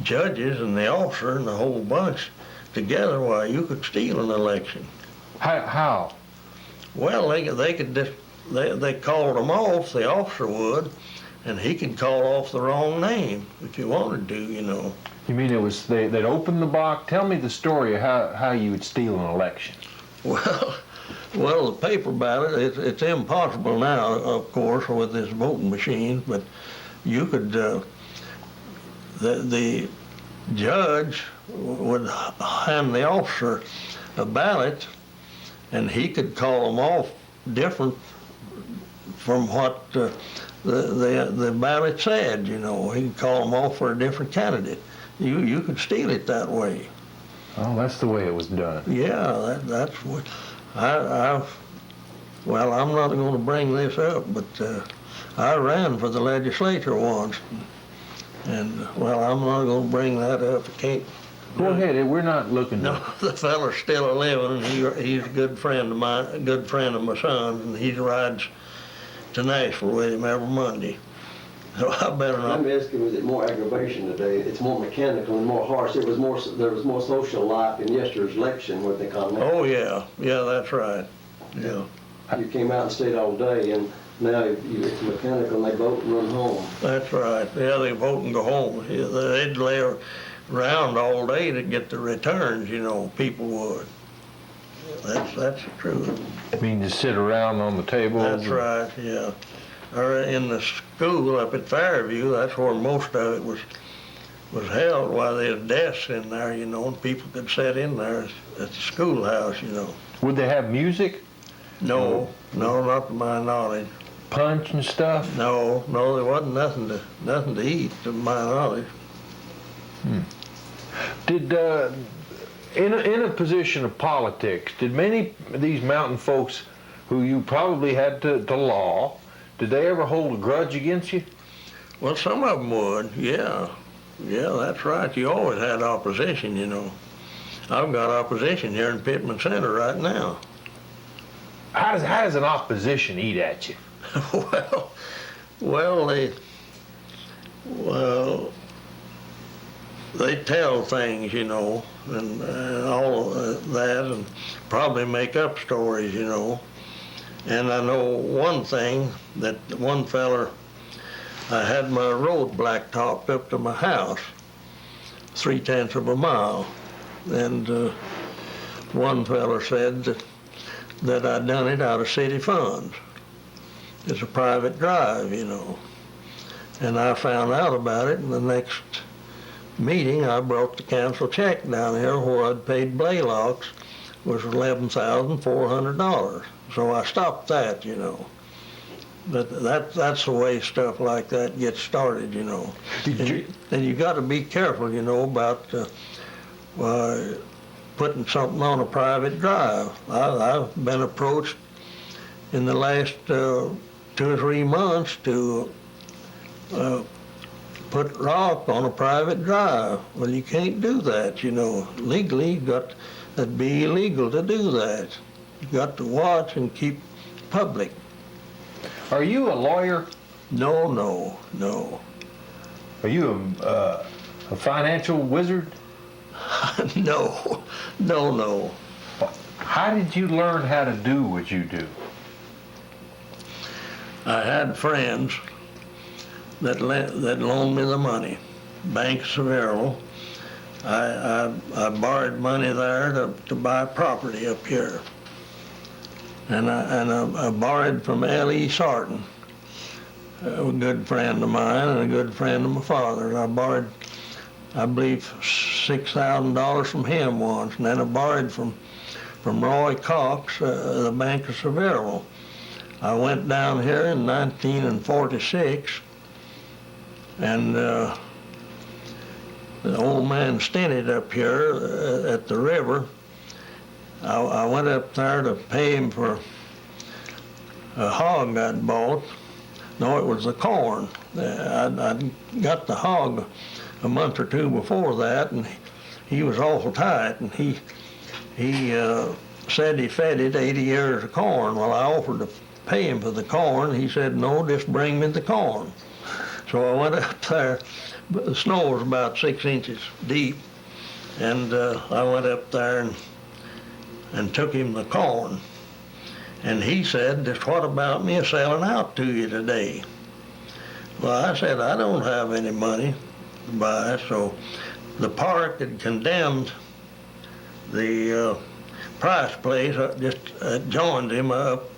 Speaker 1: judges and the officer and the whole bunch together. Why, you could steal an election.
Speaker 2: How?
Speaker 1: Well, they could just they called them off. The officer would, and he could call off the wrong name if he wanted to, you know.
Speaker 2: You mean it was they'd open the box? Tell me the story of how you would steal an election.
Speaker 1: Well, the paper ballot, it's impossible now, of course, with this voting machine, but you could, the judge would hand the officer a ballot, and he could call them off different from what the ballot said, you know. He could call them off for a different candidate. You could steal it that way.
Speaker 2: Oh, that's the way it was done.
Speaker 1: Yeah, that's what well, I'm not going to bring this up, but I ran for the legislature once, and well, I'm not going to bring that up. I can't.
Speaker 2: Go ahead. We're not looking.
Speaker 1: No, the fella's still living, and he's a good friend of mine, a good friend of my son's, and he rides to Nashville with him every Monday. So I better not.
Speaker 3: I'm asking, was it more aggravation today? It's more mechanical and more harsh. There was more social life in yesterday's election, what they call it.
Speaker 1: Oh yeah, that's right. Yeah.
Speaker 3: You came out and stayed all day, and now it's mechanical, and they vote and run home.
Speaker 1: That's right. Yeah, they vote and go home. They'd lay around all day to get the returns, you know, people would. That's the truth.
Speaker 2: I mean, to sit around on the table.
Speaker 1: That's right, yeah. Or in the school up at Fairview, that's where most of it was held, while there's desks in there, you know, and people could sit in there at the schoolhouse, you know.
Speaker 2: Would they have music?
Speaker 1: No, not to my knowledge.
Speaker 2: Punch and stuff?
Speaker 1: No, there wasn't nothing to eat to my knowledge.
Speaker 2: Did in a position of politics, did many of these mountain folks who you probably had to law, did they ever hold a grudge against you?
Speaker 1: Well, some of them would, yeah. Yeah, that's right. You always had opposition, you know. I've got opposition here in Pittman Center right now.
Speaker 2: How does an opposition eat at you?
Speaker 1: They tell things, you know, and all of that, and probably make up stories, you know. And I know one thing, that one feller, I had my road blacktopped up to my house, 3/10 of a mile, and one feller said that I'd done it out of city funds. It's a private drive, you know. And I found out about it in the next meeting. I brought the council check down here where I'd paid Blaylocks, was $11,400. So I stopped that, you know. But that's the way stuff like that gets started, you know. And you got to be careful, you know, about putting something on a private drive. I've been approached in the last 2 or 3 months to put rock on a private drive. Well, you can't do that, you know. Legally, it'd be illegal to do that. You got to watch and keep public.
Speaker 2: Are you a lawyer?
Speaker 1: No, no, no.
Speaker 2: Are you a financial wizard?
Speaker 1: No, no, no.
Speaker 2: How did you learn how to do what you do?
Speaker 1: I had friends that loaned me the money. Bank of Seville. I borrowed money there to buy property up here. And I borrowed from L.E. Sarton, a good friend of mine and a good friend of my father's. I borrowed, I believe, $6,000 from him once, and then I borrowed from Roy Cox, the Bank of Seville. I went down here in 1946, and the old man stinted up here at the river. I went up there to pay him for a hog I'd bought. No, it was the corn. I'd got the hog a month or two before that, and he was awful tight, and he said he fed it 80 years of corn. Well, I offered to pay him for the corn. He said, no, just bring me the corn. So I went up there. The snow was about 6 inches deep, and I went up there and took him the corn. And he said, just what about me selling out to you today? Well, I said, I don't have any money to buy. So the park had condemned the Price place, just joined him up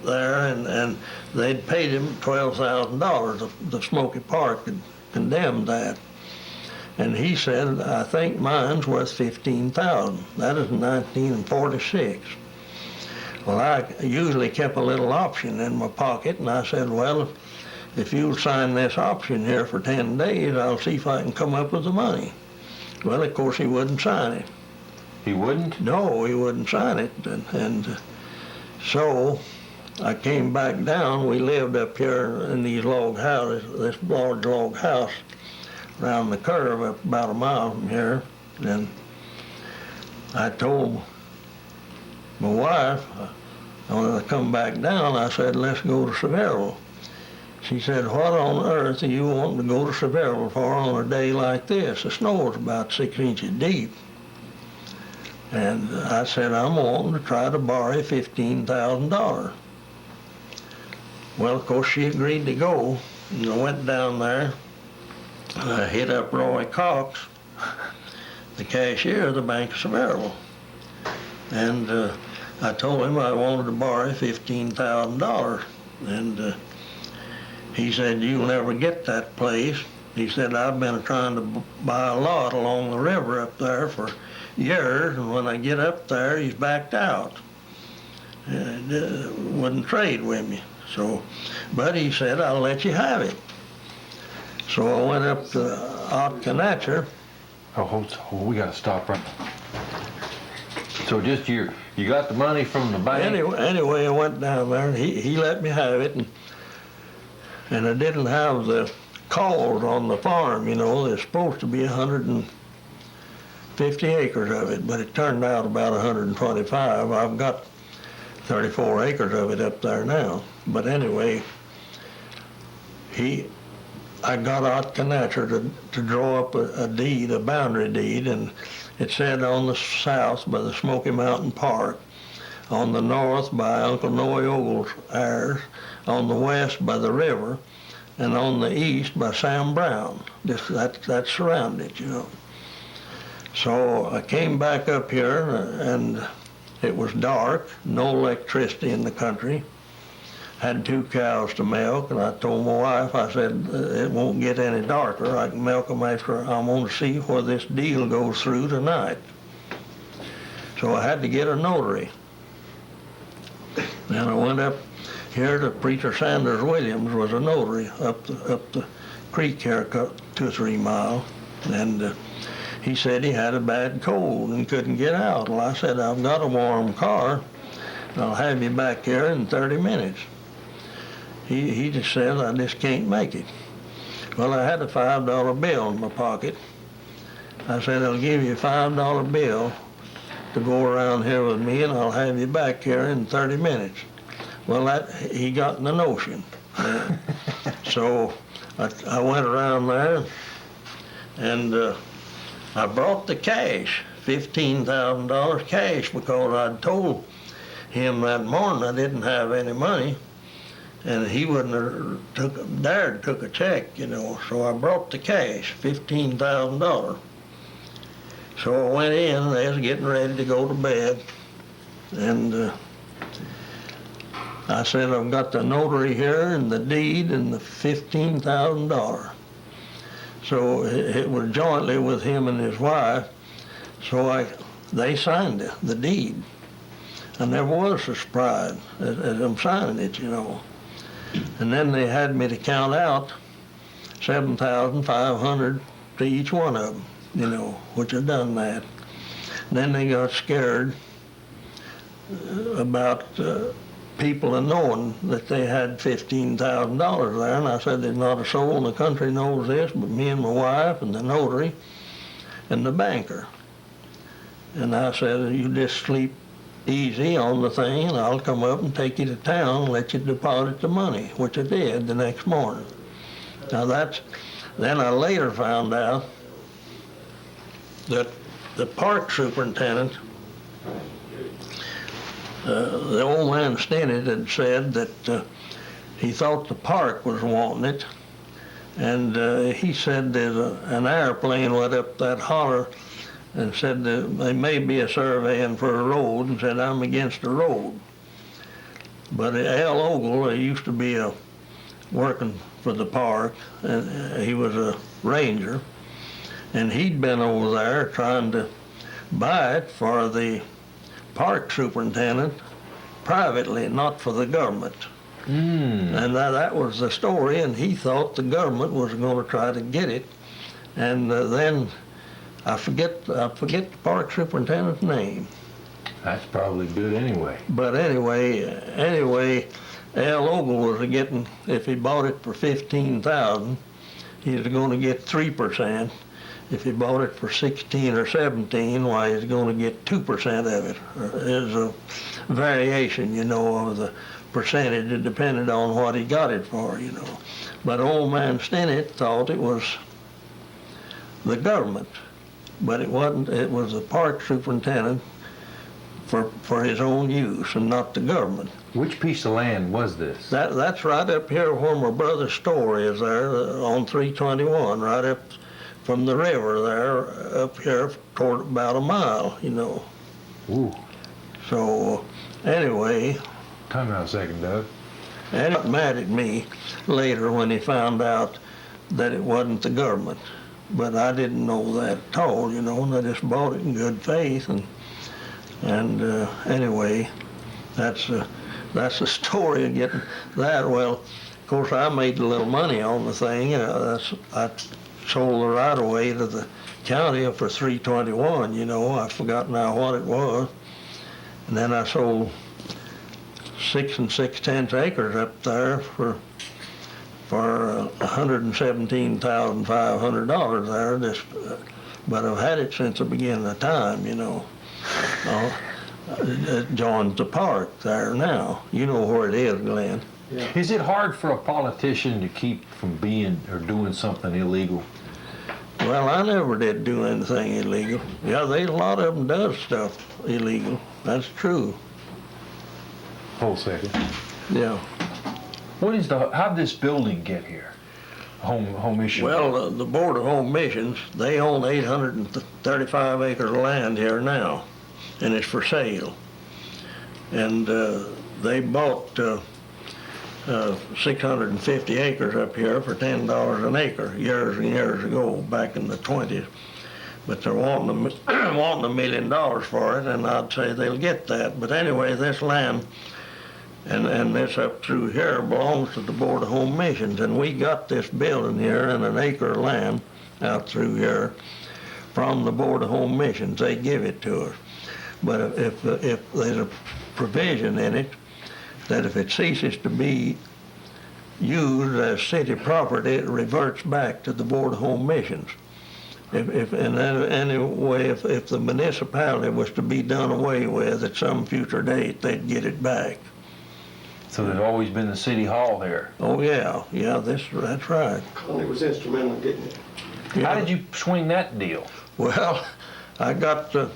Speaker 1: there, and they'd paid him $12,000. The Smoky Park had condemned that. And he said, I think mine's worth $15,000. That is 1946. Well, I usually kept a little option in my pocket, and I said, well, if you'll sign this option here for 10 days, I'll see if I can come up with the money. Well, of course, he wouldn't sign it.
Speaker 2: He wouldn't?
Speaker 1: No, he wouldn't sign it. And so I came back down. We lived up here in these log houses, this large log house around the curve up about a mile from here. And I told my wife, when I come back down, I said, let's go to Seville. She said, what on earth are you wanting to go to Seville for on a day like this? The snow was about 6 inches deep. And I said, I'm wanting to try to borrow $15,000. Well, of course, she agreed to go. And I went down there. I hit up Roy Cox, the cashier of the Bank of Seville. And I told him I wanted to borrow $15,000. And he said, you'll never get that place. He said, I've been trying to buy a lot along the river up there for years, and when I get up there, he's backed out. Wouldn't trade with me. So, but he said, I'll let you have it. So I went up to Otkanatcher.
Speaker 2: Oh, we got to stop right now. So just you got the money from the bank?
Speaker 1: Anyway, I went down there, and he let me have it, and I didn't have the calls on the farm, you know. There's supposed to be 150 acres of it, but it turned out about 125. I've got 34 acres of it up there now. But anyway, I got Otkanatcher to draw up a deed, a boundary deed, and it said on the south by the Smoky Mountain Park, on the north by Uncle Noe Ogle's heirs, on the west by the river, and on the east by Sam Brown. That surrounded it, you know. So I came back up here, and it was dark, no electricity in the country. Had 2 cows to milk, and I told my wife, I said, it won't get any darker. I can milk them after I'm going to see where this deal goes through tonight. So I had to get a notary. And I went up here to Preacher Sanders Williams, was a notary up the creek here, 2 or 3 miles. And he said he had a bad cold and couldn't get out. Well, I said, I've got a warm car, and I'll have you back here in 30 minutes. He just said, I just can't make it. Well, I had a $5 bill in my pocket. I said, I'll give you a $5 bill to go around here with me and I'll have you back here in 30 minutes. Well, he got in the notion. So I went around there and I brought the cash, $15,000 cash, because I'd told him that morning I didn't have any money, and he wouldn't have dared took a check, you know. So I brought the cash, $15,000. So I went in, they was getting ready to go to bed, and I said, I've got the notary here and the deed and the $15,000. So it was jointly with him and his wife. So they signed the deed. I never was so surprised as I'm signing it, you know. And then they had me to count out $7,500 to each one of them, you know, which I done that. Then they got scared about people knowing that they had $15,000 there, and I said, there's not a soul in the country knows this but me and my wife and the notary and the banker. And I said, you just sleep easy on the thing and I'll come up and take you to town and let you deposit the money, which I did the next morning. Now then I later found out that the park superintendent, the old man Stinnett, had said that he thought the park was wanting it, and he said there's an airplane went up that holler and said that they may be a surveying for a road, and said I'm against the road. But Al Ogle, he used to be working for the park, and he was a ranger, and he'd been over there trying to buy it for the park superintendent privately, not for the government. And that was the story, and he thought the government was going to try to get it. And then I forget the park superintendent's name.
Speaker 2: That's probably good anyway.
Speaker 1: But anyway, Al Ogle was getting, if he bought it for $15,000, he was going to get 3%. If he bought it for 16 or 17, why, he's going to get 2% of it. There's a variation, you know, of the percentage. It depended on what he got it for, you know. But old man Stinnett thought it was the government, but it wasn't. It was the park superintendent for his own use and not the government.
Speaker 2: Which piece of land was this?
Speaker 1: That's right up here where my brother's store is there on 321, right up from the river there, up here toward about a mile, you know.
Speaker 2: Ooh.
Speaker 1: So anyway.
Speaker 2: Time out a second, Doug.
Speaker 1: And it got mad at me later when he found out that it wasn't the government. But I didn't know that at all, you know, and I just bought it in good faith. And anyway, that's the story of getting that. Well, of course, I made a little money on the thing. I sold the right-of-way to the county for $321, you know. I forgot now what it was. And then I sold 6 6/10 acres up there for $117,500 there. But I've had it since the beginning of time, you know. It joins the park there now. You know where it is, Glenn.
Speaker 3: Yeah.
Speaker 2: Is it hard for a politician to keep from being or doing something illegal?
Speaker 1: Well, I never did do anything illegal. Yeah, a lot of them does stuff illegal. That's true.
Speaker 2: Hold a second.
Speaker 1: Yeah.
Speaker 2: How'd this building get here? Home mission?
Speaker 1: Well, the Board of Home Missions, they own 835 acres of land here now, and it's for sale. And they bought 650 acres up here for $10 an acre years and years ago, back in the 20s. But they're wanting $1 million for it, and I'd say they'll get that. But anyway, this land and this up through here belongs to the Board of Home Missions, and we got this building here and an acre of land out through here from the Board of Home Missions. They give it to us. But if there's a provision in it that if it ceases to be used as city property, it reverts back to the Board of Home Missions. If in any way, if the municipality was to be done away with at some future date, they'd get it back.
Speaker 2: So there's always been the city hall there.
Speaker 1: Oh, yeah, that's right.
Speaker 3: Conley was instrumental in getting it.
Speaker 2: How
Speaker 1: Yeah.
Speaker 2: did you swing that deal?
Speaker 1: Well, I got the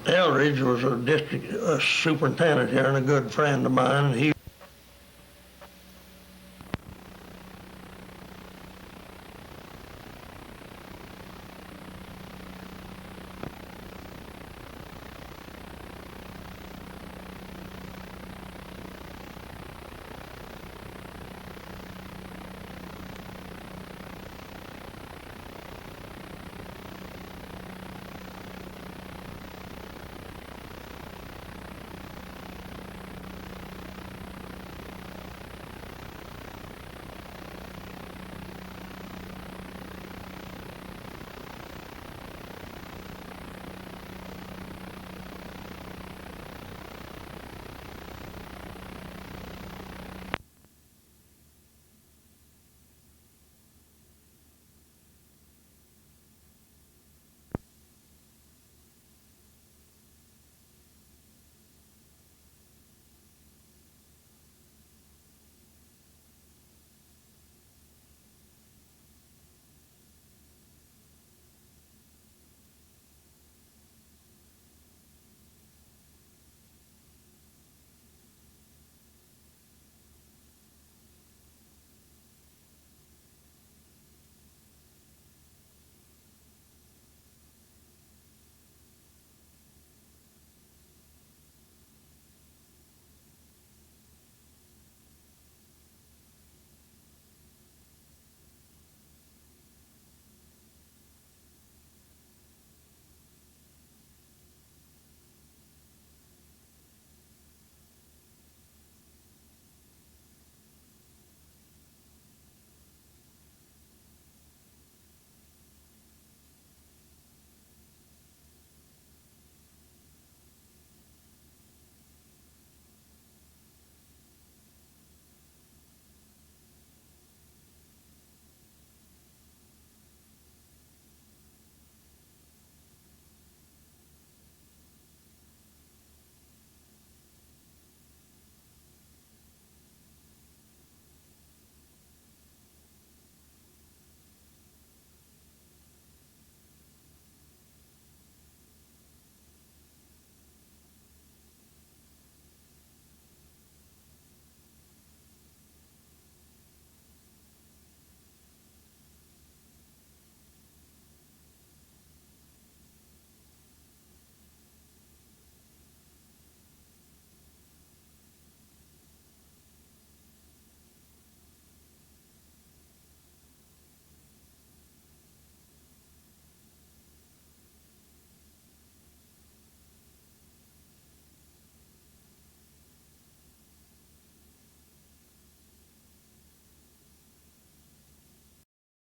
Speaker 1: Eldridge was a district superintendent here and a good friend of mine, and he